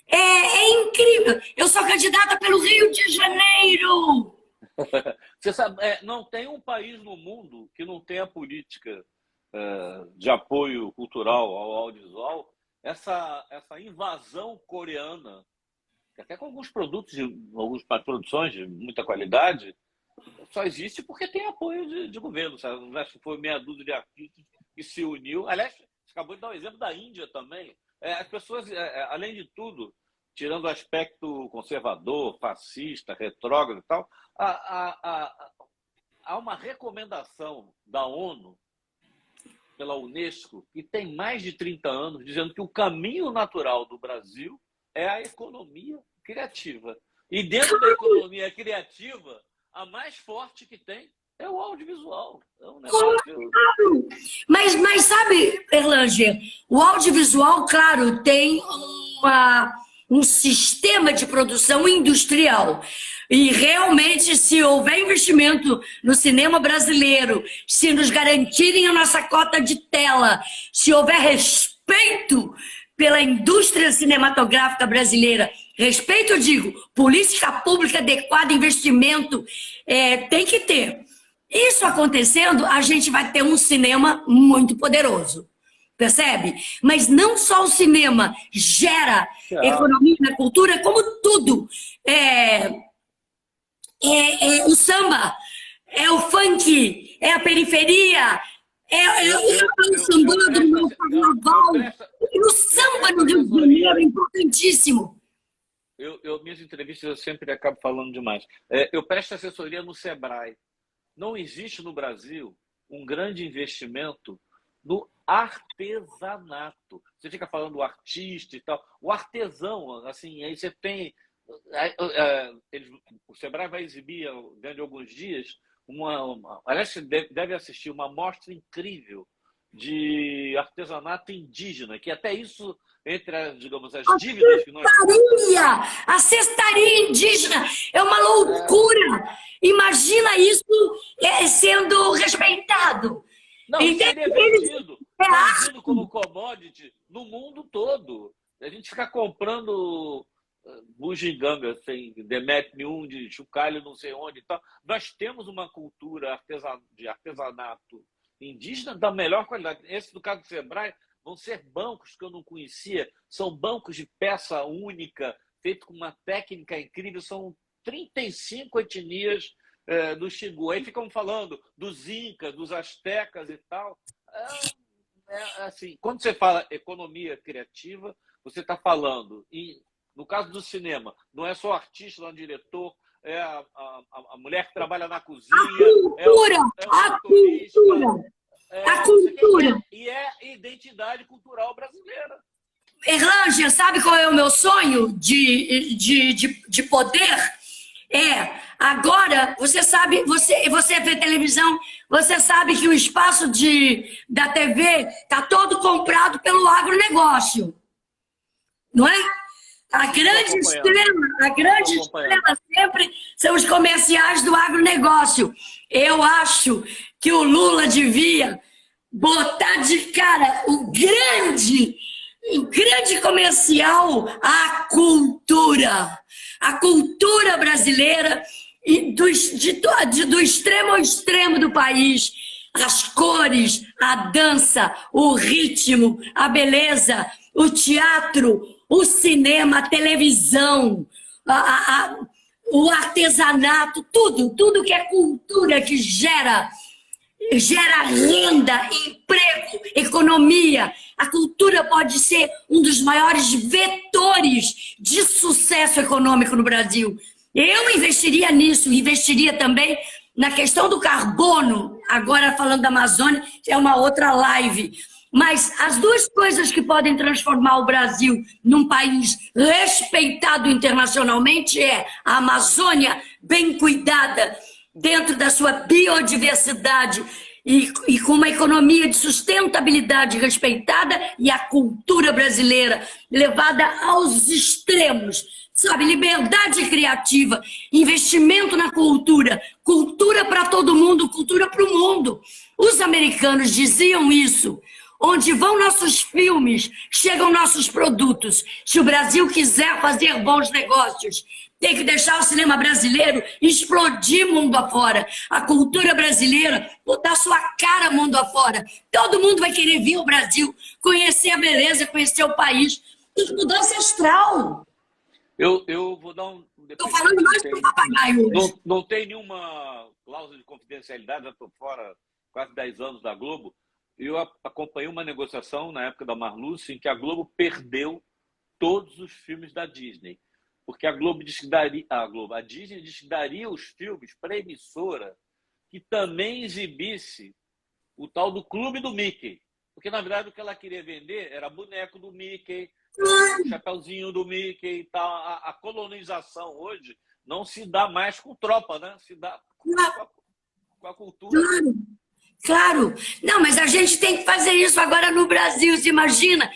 é incrível. Eu sou candidata pelo Rio de Janeiro. Você sabe, não tem um país no mundo que não tenha política de apoio cultural ao audiovisual. Essa invasão coreana, até com alguns produtos, algumas produções de muita qualidade, só existe porque tem apoio de governo. Sabe? Acho que foi meia dúzia de artistas que se uniu. Aliás, você acabou de dar o exemplo da Índia também. As pessoas, além de tudo, tirando o aspecto conservador, fascista, retrógrado e tal, há uma recomendação da ONU, pela Unesco, que tem mais de 30 anos, dizendo que o caminho natural do Brasil é a economia criativa. E dentro da economia criativa, a mais forte que tem é o audiovisual. É um negócio... Mas sabe, Erlanger, o audiovisual, claro, tem um sistema de produção industrial. E realmente, se houver investimento no cinema brasileiro, se nos garantirem a nossa cota de tela, se houver respeito pela indústria cinematográfica brasileira, respeito, eu digo, política pública adequada, investimento, tem que ter. Isso acontecendo, a gente vai ter um cinema muito poderoso. Percebe? Mas não só o cinema gera economia na cultura, como tudo. O samba, é o funk, é a periferia, o samba do carnaval. O samba no Rio de Janeiro é importantíssimo. Minhas entrevistas eu sempre acabo falando demais. Eu presto assessoria no Sebrae. Não existe no Brasil um grande investimento no artesanato. Você fica falando do artista e tal. O artesão, assim, aí você tem... o Sebrae vai exibir, dentro de alguns dias, aliás, você deve assistir uma mostra incrível de artesanato indígena, que até isso, entre digamos, as dívidas que nós... A cestaria indígena é uma loucura! Imagina isso sendo respeitado. Não, seria vendido como commodity no mundo todo. A gente fica comprando bugiganga, sem demete nenhum, de chocalho, não sei onde e tal. Nós temos uma cultura de artesanato indígena da melhor qualidade. Esse, do caso do Sebrae, vão ser bancos que eu não conhecia. São bancos de peça única, feito com uma técnica incrível. São 35 etnias do Xingu. Aí ficam falando dos incas, dos astecas e tal. Assim, quando você fala economia criativa, você está falando, e no caso do cinema, não é só o artista, não é o diretor, é a mulher que trabalha na cozinha. A cultura. A cultura. E é identidade cultural brasileira. Erlanger, sabe qual é o meu sonho de poder? Agora, você sabe, você vê televisão, você sabe que o espaço da TV está todo comprado pelo agronegócio. Não é? A grande estrela sempre são os comerciais do agronegócio. Eu acho que o Lula devia botar de cara o grande comercial, a cultura brasileira, e do extremo ao extremo do país, as cores, a dança, o ritmo, a beleza, o teatro, o cinema, a televisão, o artesanato, tudo que é cultura, que gera renda, emprego, economia. A cultura pode ser um dos maiores vetores de sucesso econômico no Brasil. Eu investiria nisso, investiria também na questão do carbono. Agora, falando da Amazônia, é uma outra live. Mas as duas coisas que podem transformar o Brasil num país respeitado internacionalmente é a Amazônia bem cuidada, dentro da sua biodiversidade e com uma economia de sustentabilidade respeitada, e a cultura brasileira levada aos extremos, sabe? Liberdade criativa, investimento na cultura, cultura para todo mundo, cultura para o mundo. Os americanos diziam isso. Onde vão nossos filmes, chegam nossos produtos. Se o Brasil quiser fazer bons negócios, tem que deixar o cinema brasileiro explodir mundo afora. A cultura brasileira botar sua cara mundo afora. Todo mundo vai querer vir ao Brasil, conhecer a beleza, conhecer o país. Tem que mudar esse astral. Eu vou dar um... Estou falando mais que um papagaio hoje. Não tem nenhuma cláusula de confidencialidade, já estou fora quase 10 anos da Globo. Eu acompanhei uma negociação na época da Marluce em que a Globo perdeu todos os filmes da Disney. Porque a Disney disse que daria os filmes para a emissora que também exibisse o tal do Clube do Mickey. Porque, na verdade, o que ela queria vender era boneco do Mickey, o chapeuzinho do Mickey e tal. A colonização hoje não se dá mais com tropa, né? Se dá com a cultura. Claro. Não, mas a gente tem que fazer isso agora no Brasil, se imagina.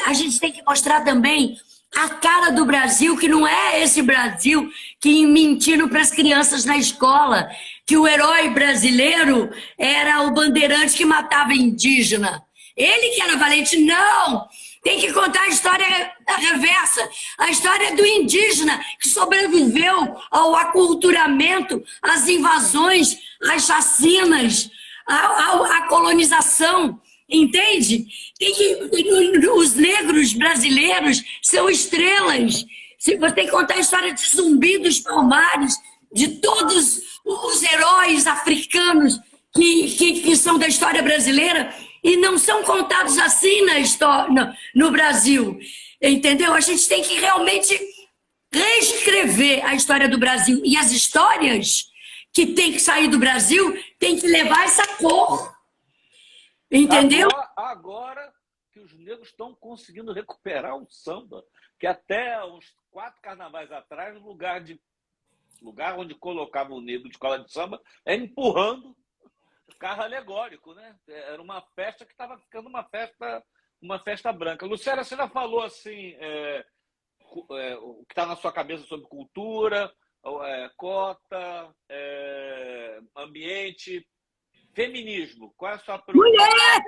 A gente tem que mostrar também a cara do Brasil, que não é esse Brasil que mentindo para as crianças na escola, que o herói brasileiro era o bandeirante que matava indígena. Ele que era valente. Não! Tem que contar a história reversa, a história do indígena que sobreviveu ao aculturamento, às invasões, às chacinas, à colonização. Entende? Os negros brasileiros são estrelas. Você tem que contar a história de Zumbi dos Palmares, de todos os heróis africanos que são da história brasileira e não são contados assim no Brasil. Entendeu? A gente tem que realmente reescrever a história do Brasil. E as histórias que tem que sair do Brasil tem que levar essa cor. Entendeu? Agora que os negros estão conseguindo recuperar o samba, que até uns 4 carnavais atrás, o lugar onde colocava o negro de escola de samba é empurrando carro alegórico, né? Era uma festa que estava ficando uma festa branca. Lucélia, você já falou assim, o que está na sua cabeça sobre cultura, cota, ambiente. Feminismo, qual é a sua preocupação? Mulher!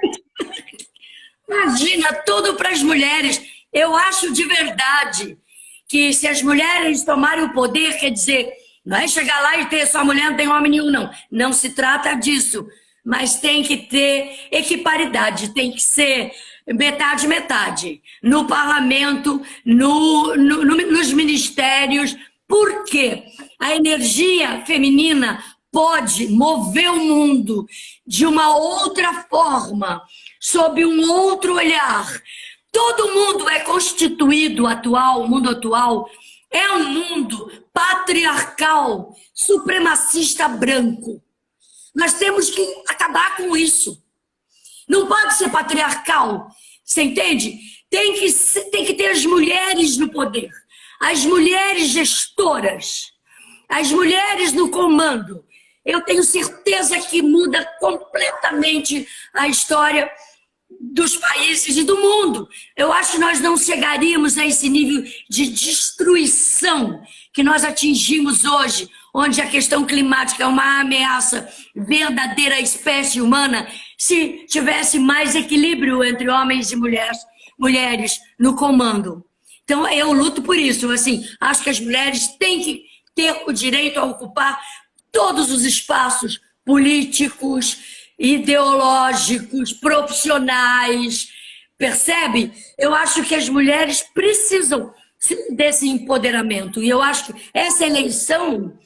Imagina, tudo para as mulheres. Eu acho de verdade que se as mulheres tomarem o poder, quer dizer, não é chegar lá e ter só mulher, não tem homem nenhum, não. Não se trata disso. Mas tem que ter equiparidade, tem que ser metade. No parlamento, nos ministérios. Por quê? A energia feminina pode mover o mundo de uma outra forma, sob um outro olhar. Todo mundo é constituído o mundo atual é um mundo patriarcal, supremacista branco. Nós temos que acabar com isso. Não pode ser patriarcal, você entende? Tem que ter as mulheres no poder, as mulheres gestoras, as mulheres no comando. Eu tenho certeza que muda completamente a história dos países e do mundo. Eu acho que nós não chegaríamos a esse nível de destruição que nós atingimos hoje, onde a questão climática é uma ameaça verdadeira à espécie humana, se tivesse mais equilíbrio entre homens e mulheres no comando. Então, eu luto por isso. Assim, acho que as mulheres têm que ter o direito a ocupar todos os espaços políticos, ideológicos, profissionais, percebe? Eu acho que as mulheres precisam desse empoderamento. E eu acho que essa eleição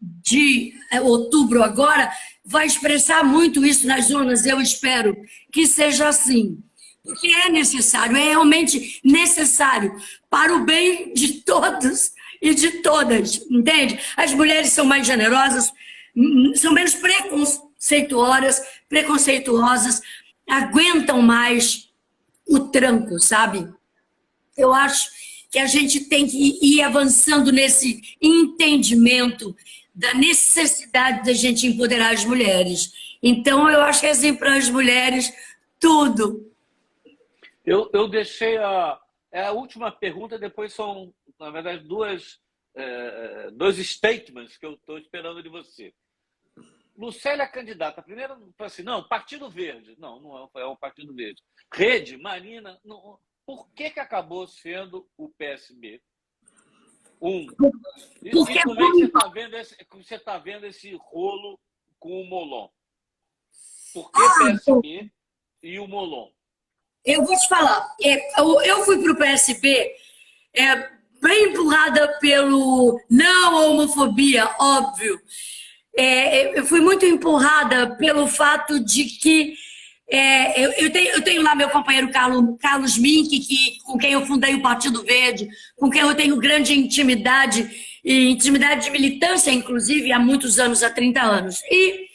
de outubro agora vai expressar muito isso nas urnas. Eu espero que seja assim. Porque é necessário, é realmente necessário para o bem de todos e de todas, entende? As mulheres são mais generosas, são menos preconceituosas, aguentam mais o tranco, sabe? Eu acho que a gente tem que ir avançando nesse entendimento da necessidade da gente empoderar as mulheres. Então, eu acho que é assim para as mulheres tudo. Eu deixei a última pergunta, depois são, na verdade, dois statements que eu estou esperando de você. Lucélia candidata. Primeiro, assim, não, Partido Verde. Não é o Partido Verde. Rede, Marina. Não, por que acabou sendo o PSB? E como é que você está vendo esse rolo com o Molon? Por que PSB e o Molon? Eu vou te falar. Eu fui para o PSB bem empurrada pelo não à homofobia, óbvio. Eu fui muito empurrada pelo fato de que eu tenho lá meu companheiro Carlos Mink, com quem eu fundei o Partido Verde, com quem eu tenho grande intimidade de militância, inclusive, há muitos anos, há 30 anos. E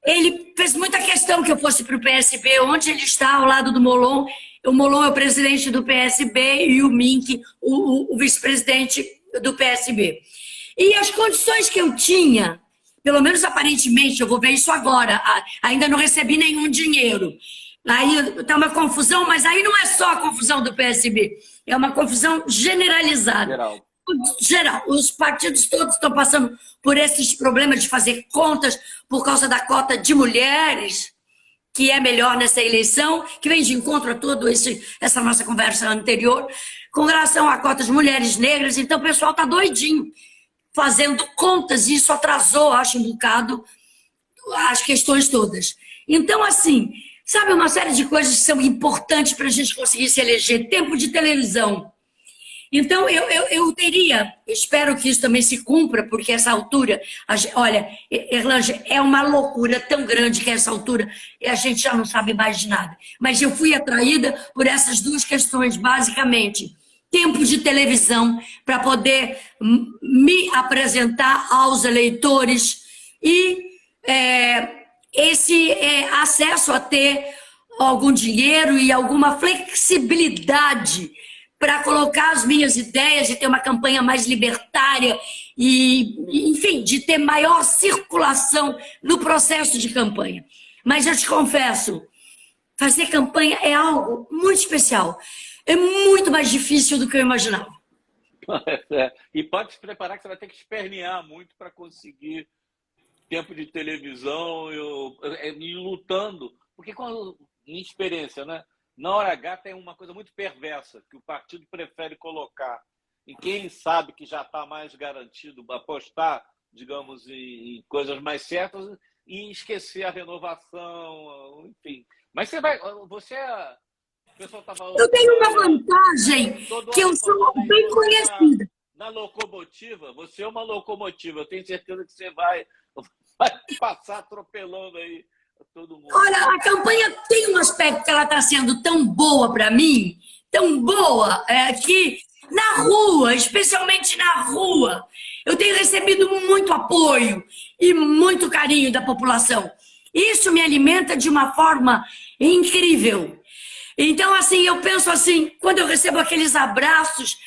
ele fez muita questão que eu fosse para o PSB, onde ele está, ao lado do Molon. O Molon é o presidente do PSB e o Mink, o vice-presidente do PSB. E as condições que eu tinha, pelo menos aparentemente, eu vou ver isso agora, ainda não recebi nenhum dinheiro. Aí está uma confusão, mas aí não é só a confusão do PSB, é uma confusão generalizada. Geral. Os partidos todos estão passando por esses problemas de fazer contas por causa da cota de mulheres, que é melhor nessa eleição, que vem de encontro a toda essa nossa conversa anterior, com relação à cota de mulheres negras. Então o pessoal está doidinho, fazendo contas, e isso atrasou, acho, um bocado as questões todas. Então, assim, sabe, uma série de coisas que são importantes para a gente conseguir se eleger. Tempo de televisão. Então, eu espero que isso também se cumpra, porque essa altura, olha, Erlange, é uma loucura tão grande que essa altura a gente já não sabe mais de nada. Mas eu fui atraída por essas duas questões, basicamente. Tempo de televisão para poder me apresentar aos eleitores e esse acesso a ter algum dinheiro e alguma flexibilidade para colocar as minhas ideias e ter uma campanha mais libertária e, enfim, de ter maior circulação no processo de campanha. Mas eu te confesso, fazer campanha é algo muito especial. É muito mais difícil do que eu imaginava. E pode se preparar que você vai ter que espernear muito para conseguir tempo de televisão e lutando. Porque, minha experiência, né? Na hora H tem uma coisa muito perversa, que o partido prefere colocar em quem sabe que já está mais garantido, apostar, digamos, em coisas mais certas e esquecer a renovação, enfim. Mas você é... Eu tenho uma vantagem, que eu sou bem conhecida. Na locomotiva, você é uma locomotiva. Eu tenho certeza que você vai passar atropelando aí todo mundo. Olha, a campanha tem um aspecto que ela está sendo tão boa para mim, tão boa, que na rua, especialmente na rua, eu tenho recebido muito apoio e muito carinho da população. Isso me alimenta de uma forma incrível. Então, assim, eu penso assim, quando eu recebo aqueles abraços,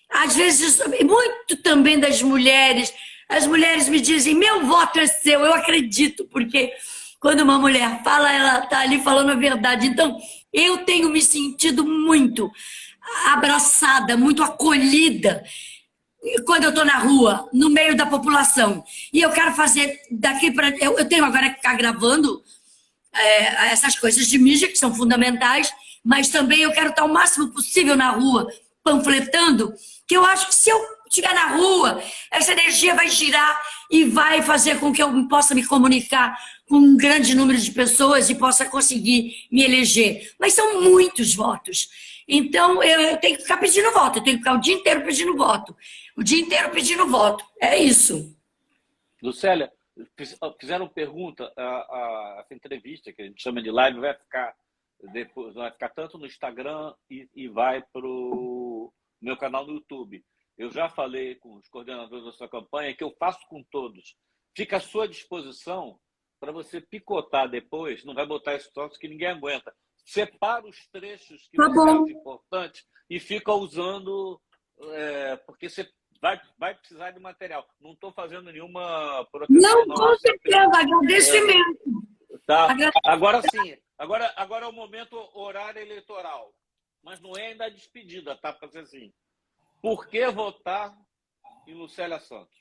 às vezes, muito também das mulheres, as mulheres me dizem, meu voto é seu, eu acredito, porque quando uma mulher fala, ela está ali falando a verdade. Então, eu tenho me sentido muito abraçada, muito acolhida quando eu estou na rua, no meio da população. E eu quero fazer daqui para... Eu tenho agora que ficar gravando essas coisas de mídia que são fundamentais, mas também eu quero estar o máximo possível na rua, panfletando, que eu acho que se eu estiver na rua, essa energia vai girar e vai fazer com que eu possa me comunicar com um grande número de pessoas e possa conseguir me eleger. Mas são muitos votos. Então, eu tenho que ficar pedindo voto, eu tenho que ficar o dia inteiro pedindo voto. O dia inteiro pedindo voto. É isso. Lucélia, fizeram pergunta, essa entrevista que a gente chama de live vai ficar tanto no Instagram e vai para o meu canal no YouTube. Eu já falei com os coordenadores da sua campanha que eu faço com todos. Fica à sua disposição para você picotar depois, não vai botar esse troço que ninguém aguenta. Separa os trechos que você acha importantes e fica usando, porque você vai precisar de material. Não estou fazendo nenhuma proteção. Não, com certeza, agradeço imenso. Tá. Agora sim, agora é o momento horário eleitoral, mas não é ainda a despedida, tá? Para ser assim. Por que votar em Lucélia Santos?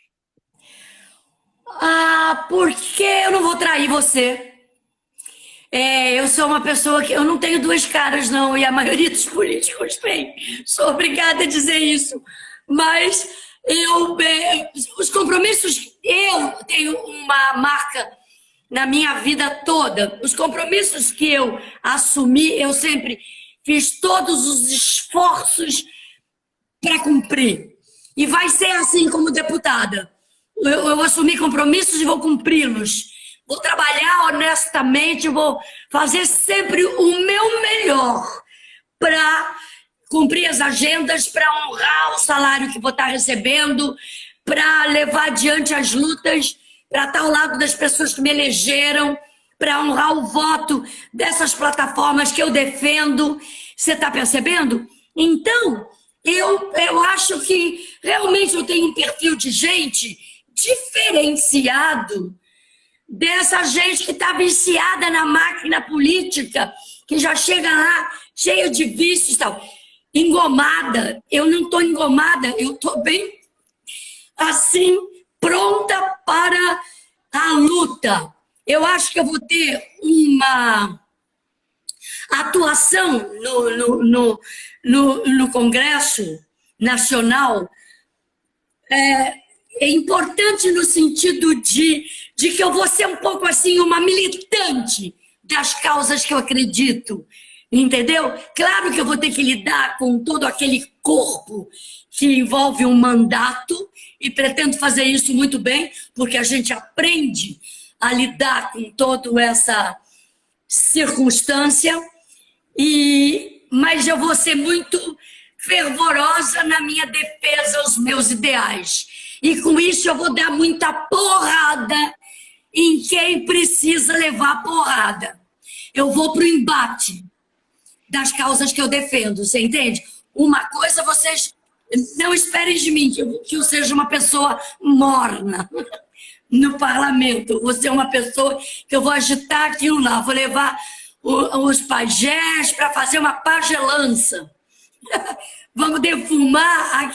Porque eu não vou trair você. Eu sou uma pessoa que eu não tenho duas caras, não, e a maioria dos políticos tem. Sou obrigada a dizer isso. Mas os compromissos, eu tenho uma marca na minha vida toda. Os compromissos que eu assumi, eu sempre fiz todos os esforços para cumprir. E vai ser assim como deputada. Eu assumi compromissos e vou cumpri-los. Vou trabalhar honestamente, vou fazer sempre o meu melhor para cumprir as agendas, para honrar o salário que vou estar recebendo, para levar adiante as lutas, para estar ao lado das pessoas que me elegeram, para honrar o voto dessas plataformas que eu defendo. Você está percebendo? Então, eu acho que realmente eu tenho um perfil de gente diferenciado dessa gente que está viciada na máquina política, que já chega lá cheia de vícios e tal. Engomada. Eu não estou engomada, eu estou bem assim, pronta para a luta. Eu acho que eu vou ter uma atuação no Congresso Nacional é importante no sentido de que eu vou ser um pouco assim uma militante das causas que eu acredito, entendeu? Claro que eu vou ter que lidar com todo aquele corpo que envolve um mandato e pretendo fazer isso muito bem, porque a gente aprende a lidar com toda essa circunstância, mas eu vou ser muito fervorosa na minha defesa aos meus ideais. E com isso eu vou dar muita porrada em quem precisa levar porrada. Eu vou para o embate das causas que eu defendo, você entende? Uma coisa, vocês não esperem de mim que eu seja uma pessoa morna no parlamento. Vou ser uma pessoa que eu vou agitar aquilo lá, vou levar os pajés para fazer uma pagelança. Vamos defumar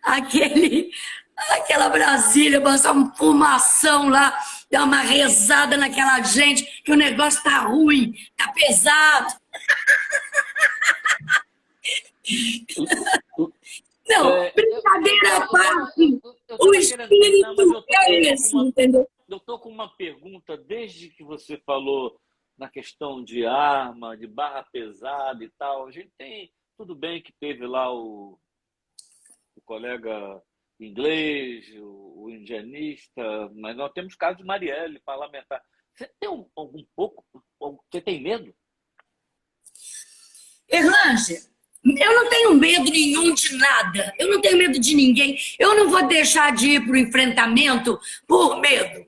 aquela Brasília, passar uma fumação lá, dar uma rezada naquela gente, que o negócio tá ruim, tá pesado. Não, brincadeira à parte, o espírito é esse, entendeu? Eu estou com uma pergunta, desde que você falou na questão de arma, de barra pesada e tal. A gente tem, tudo bem que teve lá o colega inglês, o indianista, mas nós temos caso de Marielle, parlamentar. Você tem algum pouco? Você tem medo? Erlange, eu não tenho medo nenhum de nada. Eu não tenho medo de ninguém. Eu não vou deixar de ir para o enfrentamento por medo.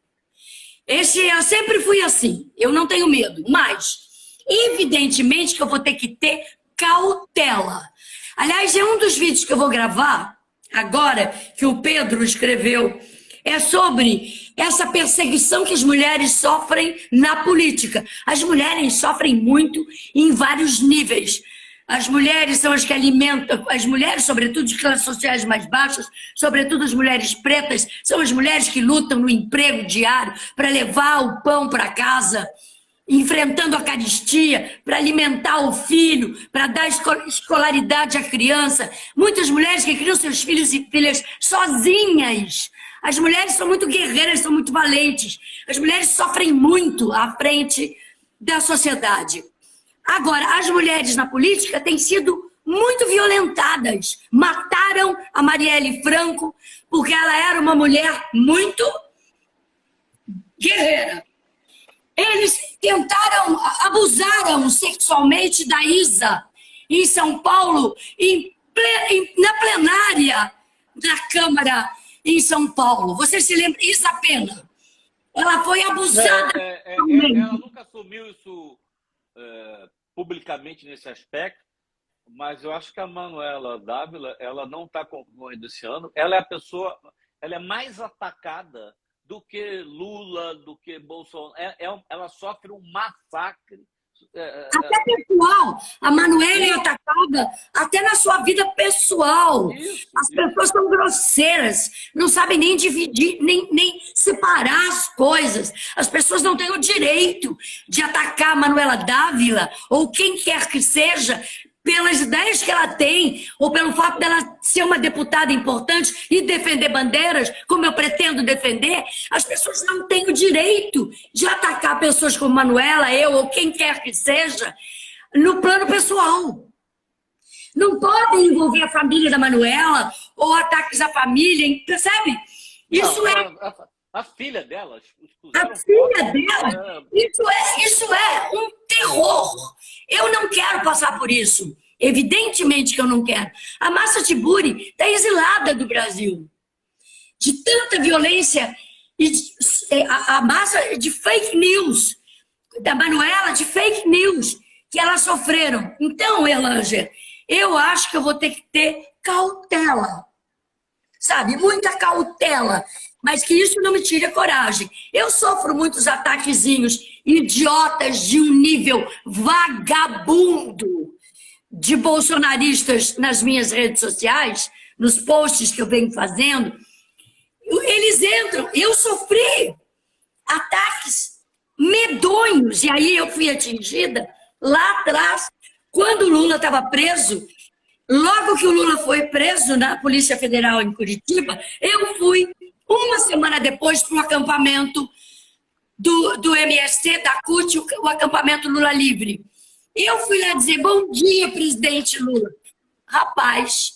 Eu sempre fui assim. Eu não tenho medo. Mas, evidentemente, que eu vou ter que ter cautela. Aliás, é um dos vídeos que eu vou gravar agora, que o Pedro escreveu, é sobre essa perseguição que as mulheres sofrem na política. As mulheres sofrem muito em vários níveis. As mulheres são as que alimentam, as mulheres, sobretudo de classes sociais mais baixas, sobretudo as mulheres pretas, são as mulheres que lutam no emprego diário para levar o pão para casa, enfrentando a carestia, para alimentar o filho, para dar escolaridade à criança. Muitas mulheres que criam seus filhos e filhas sozinhas. As mulheres são muito guerreiras, são muito valentes. As mulheres sofrem muito à frente da sociedade. Agora, as mulheres na política têm sido muito violentadas. Mataram a Marielle Franco porque ela era uma mulher muito guerreira. Eles abusaram sexualmente da Isa em São Paulo, na plenária da Câmara em São Paulo. Você se lembra? Isa Pena. Ela foi abusada. Ela nunca assumiu isso publicamente nesse aspecto, mas eu acho que a Manuela Dávila, ela não está concorrendo esse ano. Ela é mais atacada do que Lula, do que Bolsonaro. Ela sofre um massacre. Até pessoal. A Manuela é atacada até na sua vida pessoal. As pessoas são grosseiras, não sabem nem dividir, nem separar as coisas. As pessoas não têm o direito de atacar a Manuela Dávila ou quem quer que seja pelas ideias que ela tem ou pelo fato dela ser uma deputada importante e defender bandeiras, como eu pretendo defender. As pessoas não têm o direito de atacar pessoas como Manuela, eu ou quem quer que seja no plano pessoal. Não podem envolver a família da Manuela ou ataques à família, percebe? Isso a filha dela. A filha dela? Isso é um terror. Eu não quero passar por isso. Evidentemente que eu não quero. A Márcia Tiburi está exilada do Brasil. De tanta violência, a Márcia de fake news, da Manuela de fake news, que elas sofreram. Então, Erlanger, eu acho que eu vou ter que ter cautela. Sabe? Muita cautela. Mas que isso não me tire a coragem. Eu sofro muitos ataquezinhos idiotas de um nível vagabundo de bolsonaristas nas minhas redes sociais, nos posts que eu venho fazendo. Eles entram. Eu sofri ataques medonhos. E aí eu fui atingida lá atrás, quando o Lula estava preso. Logo que o Lula foi preso na Polícia Federal em Curitiba, eu fui uma semana depois para o acampamento do MST, da CUT, o acampamento Lula Livre. Eu fui lá dizer, bom dia, presidente Lula. Rapaz,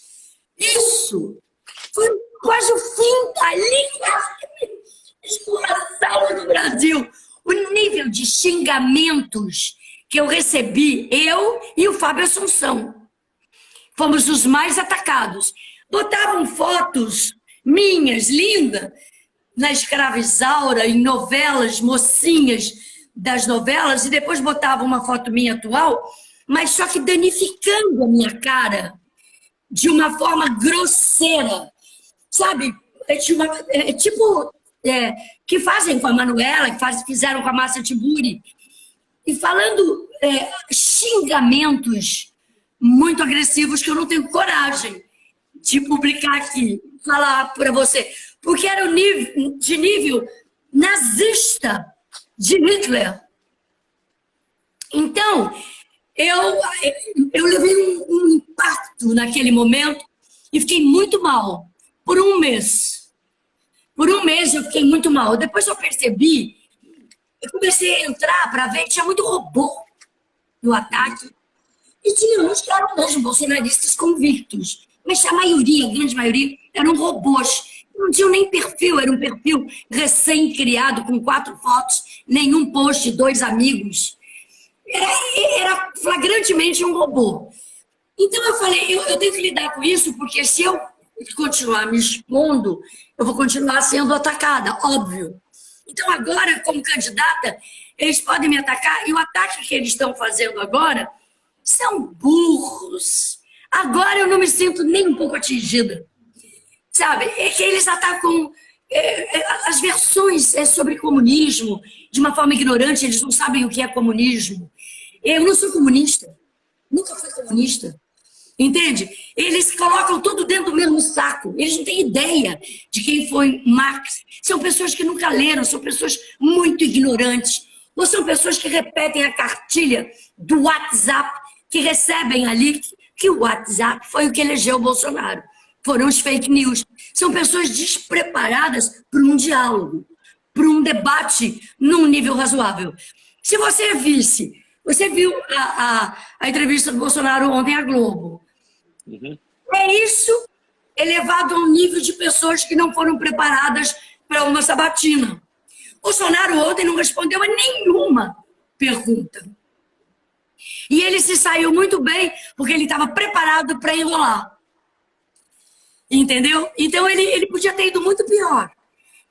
isso foi quase o fim da linha escorraçada do Brasil. O nível de xingamentos que eu recebi, eu e o Fábio Assunção. Fomos os mais atacados. Botavam fotos minhas, lindas, na Escrava Isaura, em novelas, mocinhas das novelas, e depois botavam uma foto minha atual, mas só que danificando a minha cara de uma forma grosseira. Sabe? Que fazem com a Manuela, que fizeram com a Márcia Tiburi. E falando xingamentos muito agressivos que eu não tenho coragem de publicar aqui, falar para você, porque era de nível nazista de Hitler. Então, eu levei um impacto naquele momento e fiquei muito mal por um mês. Por um mês eu fiquei muito mal. Depois eu percebi, eu comecei a entrar para ver que tinha muito robô no ataque. E tinha uns que eram mesmo bolsonaristas convictos. Mas a maioria, a grande maioria, eram robôs Não tinham nem perfil, era um perfil recém-criado, com 4 fotos, nenhum post, 2 amigos. Era flagrantemente um robô. Então eu falei, eu tenho que lidar com isso, porque se eu continuar me expondo, eu vou continuar sendo atacada, óbvio. Então agora, como candidata, eles podem me atacar, e o ataque que eles estão fazendo agora são burros. Agora eu não me sinto nem um pouco atingida. Sabe? É que eles atacam as versões sobre comunismo de uma forma ignorante, eles não sabem o que é comunismo. Eu não sou comunista, nunca fui comunista. Entende? Eles colocam tudo dentro do mesmo saco. Eles não têm ideia de quem foi Marx. São pessoas que nunca leram, são pessoas muito ignorantes. Ou são pessoas que repetem a cartilha do WhatsApp, que recebem ali, que o WhatsApp foi o que elegeu o Bolsonaro. Foram os fake news. São pessoas despreparadas para um diálogo, para um debate num nível razoável. Se você visse, você viu a entrevista do Bolsonaro ontem à Globo. Uhum. É isso elevado a um nível de pessoas que não foram preparadas para uma sabatina. Bolsonaro ontem não respondeu a nenhuma pergunta. E ele se saiu muito bem, porque ele estava preparado para enrolar. Entendeu? Então ele podia ter ido muito pior.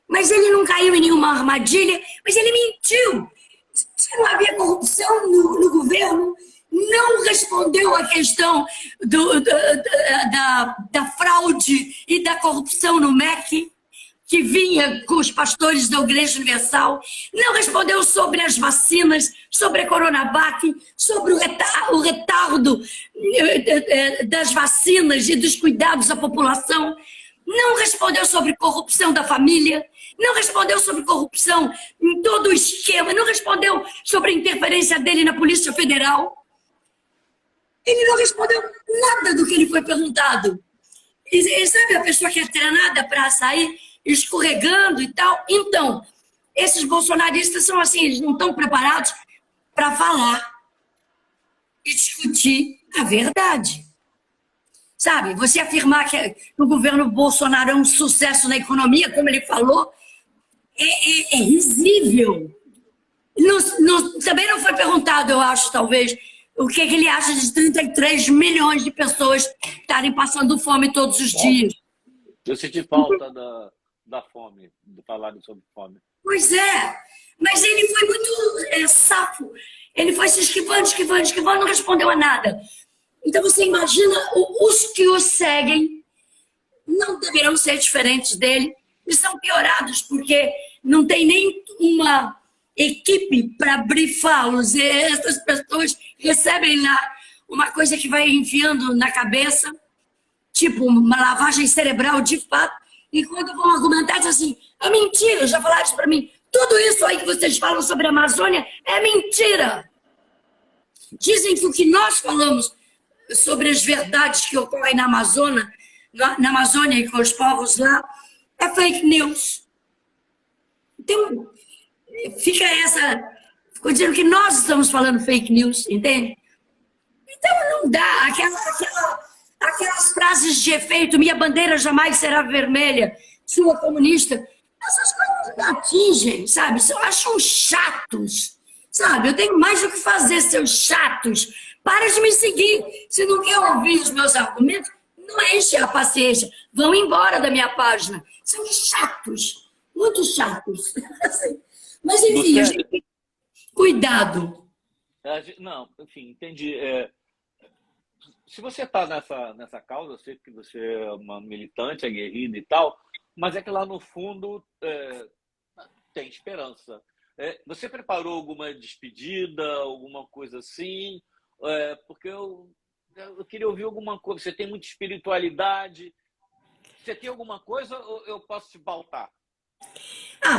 Mas ele não caiu em nenhuma armadilha, mas ele mentiu. Se não havia corrupção no governo, não respondeu a questão da fraude e da corrupção no MEC, que vinha com os pastores da Igreja Universal, não respondeu sobre as vacinas, sobre a Coronavac, sobre o retardo das vacinas e dos cuidados à população, não respondeu sobre corrupção da família, não respondeu sobre corrupção em todo o esquema, não respondeu sobre a interferência dele na Polícia Federal. Ele não respondeu nada do que ele foi perguntado. E sabe a pessoa que é treinada para sair escorregando e tal? Então, esses bolsonaristas são assim, eles não estão preparados para falar e discutir a verdade. Sabe, você afirmar que o governo Bolsonaro é um sucesso na economia, como ele falou, é risível. Também não foi perguntado, eu acho, talvez, o que ele acha de 33 milhões de pessoas estarem passando fome todos os dias. Eu senti falta da fome, de falar sobre fome. Pois é, mas ele foi muito safo. Ele foi se esquivando, não respondeu a nada. Então você imagina, os que o seguem não deverão ser diferentes dele. Eles são piorados, porque não tem nem uma equipe para brifá-los. E essas pessoas recebem lá uma coisa que vai enfiando na cabeça, tipo uma lavagem cerebral de fato, e quando vão argumentar, dizem assim, é mentira, já falaram isso para mim, tudo isso aí que vocês falam sobre a Amazônia é mentira. Dizem que o que nós falamos sobre as verdades que ocorrem na Amazônia e com os povos lá, é fake news. Então, ficou dizendo que nós estamos falando fake news, entende? Então não dá, aquelas frases de efeito, minha bandeira jamais será vermelha, sua comunista, essas coisas não atingem, sabe? Eu acho chatos, sabe? Eu tenho mais o que fazer, seus chatos. Para de me seguir. Se não quer ouvir os meus argumentos, não enche a paciência. Vão embora da minha página. São chatos, muito chatos. Mas enfim, gente, cuidado. Não, enfim, entendi. Se você está nessa causa, eu sei que você é uma militante, aguerrida e tal, mas é que lá no fundo tem esperança. Você preparou alguma despedida, alguma coisa assim? Porque eu queria ouvir alguma coisa. Você tem muita espiritualidade. Você tem alguma coisa ou eu posso te pautar?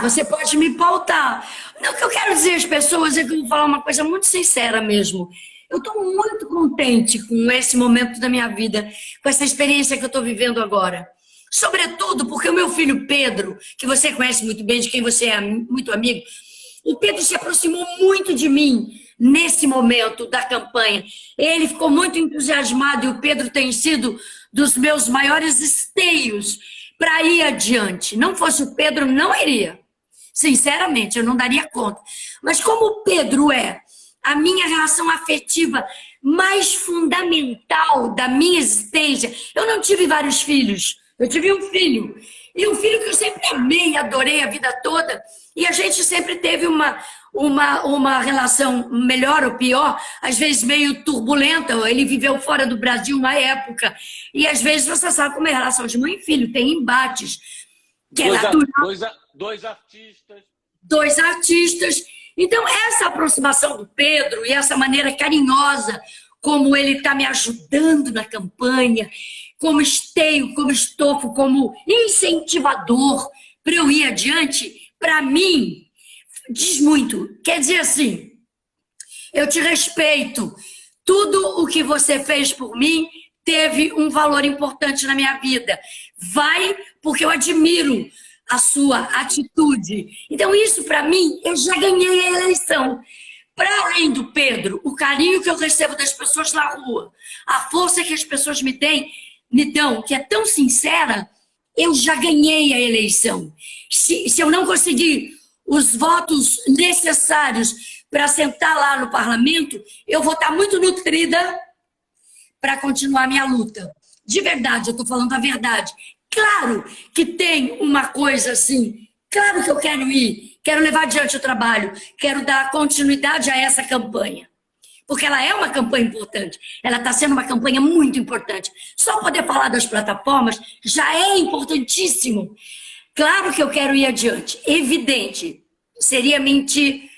Você pode me pautar. O que eu quero dizer às pessoas é que eu vou falar uma coisa muito sincera mesmo. Eu estou muito contente com esse momento da minha vida, com essa experiência que eu estou vivendo agora. Sobretudo porque o meu filho Pedro, que você conhece muito bem, de quem você é muito amigo, o Pedro se aproximou muito de mim nesse momento da campanha. Ele ficou muito entusiasmado e o Pedro tem sido dos meus maiores esteios para ir adiante. Não fosse o Pedro, não iria. Sinceramente, eu não daria conta. Mas como o Pedro é a minha relação afetiva mais fundamental da minha existência, eu não tive vários filhos, eu tive um filho. E um filho que eu sempre amei, adorei a vida toda. E a gente sempre teve uma relação melhor ou pior, às vezes meio turbulenta. Ele viveu fora do Brasil uma época. E às vezes você sabe como é a relação de mãe e filho, tem embates. Que é natural. Dois artistas. Dois artistas. Então, essa aproximação do Pedro e essa maneira carinhosa como ele está me ajudando na campanha, como esteio, como estofo, como incentivador para eu ir adiante, para mim, diz muito. Quer dizer assim, eu te respeito. Tudo o que você fez por mim teve um valor importante na minha vida. Vai porque eu admiro a sua atitude. Então, isso para mim, eu já ganhei a eleição. Para além do Pedro, o carinho que eu recebo das pessoas na rua, a força que as pessoas me dão, que é tão sincera, eu já ganhei a eleição. Se eu não conseguir os votos necessários para sentar lá no parlamento, eu vou estar muito nutrida para continuar minha luta. De verdade, eu estou falando a verdade. Claro que tem uma coisa assim, claro que eu quero ir, quero levar adiante o trabalho, quero dar continuidade a essa campanha. Porque ela é uma campanha importante, ela está sendo uma campanha muito importante. Só poder falar das plataformas já é importantíssimo. Claro que eu quero ir adiante, evidente. Seria mentir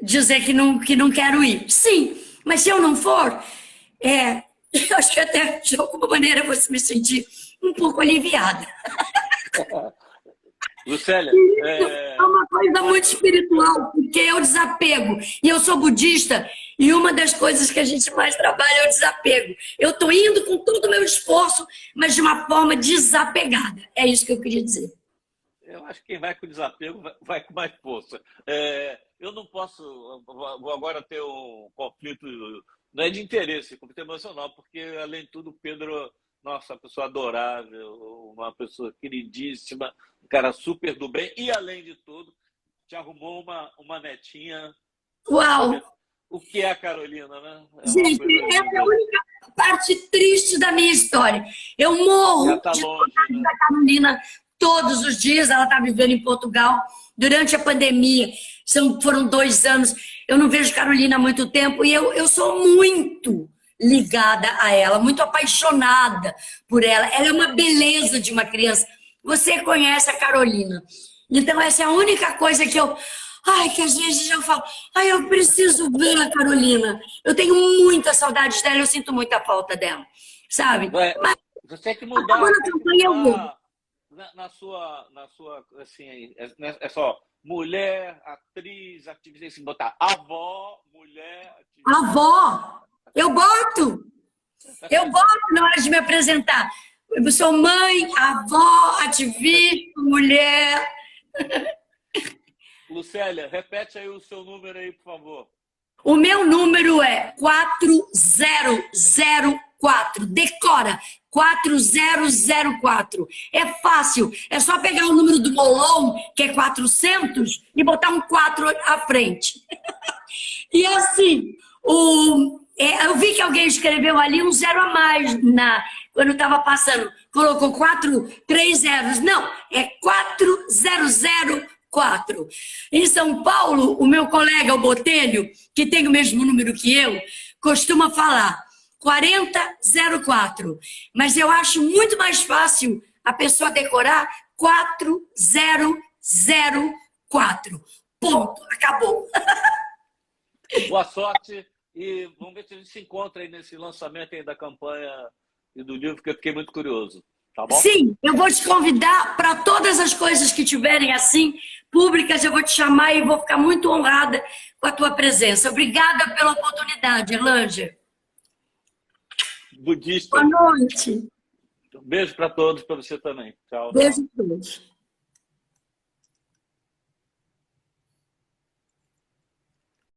dizer que não quero ir. Sim, mas se eu não for, eu acho que até de alguma maneira eu vou me sentir um pouco aliviada. Lucélia, é uma coisa muito espiritual, porque é o desapego. E eu sou budista, e uma das coisas que a gente mais trabalha é o desapego. Eu estou indo com todo o meu esforço, mas de uma forma desapegada. É isso que eu queria dizer. Eu acho que quem vai com desapego vai com mais força. Eu não posso, vou agora ter um conflito, não é de interesse, conflito emocional, porque, além de tudo, o Pedro, nossa, uma pessoa adorável, uma pessoa queridíssima, um cara super do bem, e, além de tudo, te arrumou uma netinha. Uau! O que é a Carolina, né? Gente, essa é a única parte triste da minha história. Eu morro tá de longe, saudade né? da Carolina todos os dias. Ela está vivendo em Portugal durante a pandemia. Foram 2 anos. Eu não vejo Carolina há muito tempo e eu sou muito ligada a ela, muito apaixonada por ela. Ela é uma beleza de uma criança. Você conhece a Carolina. Então, essa é a única coisa que que às vezes eu falo, eu preciso ver a Carolina. Eu tenho muita saudade dela, eu sinto muita falta dela, sabe? Mas você tem que mudar. Na sua, assim, é só mulher, atriz, ativista, tem que botar avó, mulher, ativista. Avó! Eu boto na hora de me apresentar. Eu sou mãe, avó, ativista, mulher. Lucélia, repete aí o seu número aí, por favor. O meu número é 4004. Decora, 4004. É fácil, é só pegar o número do bolão, que é 400, e botar um 4 à frente. E assim, eu vi que alguém escreveu ali um 0 a mais quando estava passando. Colocou 3 zeros. Não, é 4004. Em São Paulo, o meu colega, o Botelho, que tem o mesmo número que eu, costuma falar 4004. Mas eu acho muito mais fácil a pessoa decorar 4004. Ponto. Acabou. Boa sorte e vamos ver se a gente se encontra aí nesse lançamento aí da campanha e do livro, que eu fiquei muito curioso. Tá bom? Sim, eu vou te convidar para todas as coisas que tiverem assim, públicas, eu vou te chamar e vou ficar muito honrada com a tua presença. Obrigada pela oportunidade, Erlângea. Budista. Boa noite. Um beijo para todos, para você também. Tchau. Beijo a todos.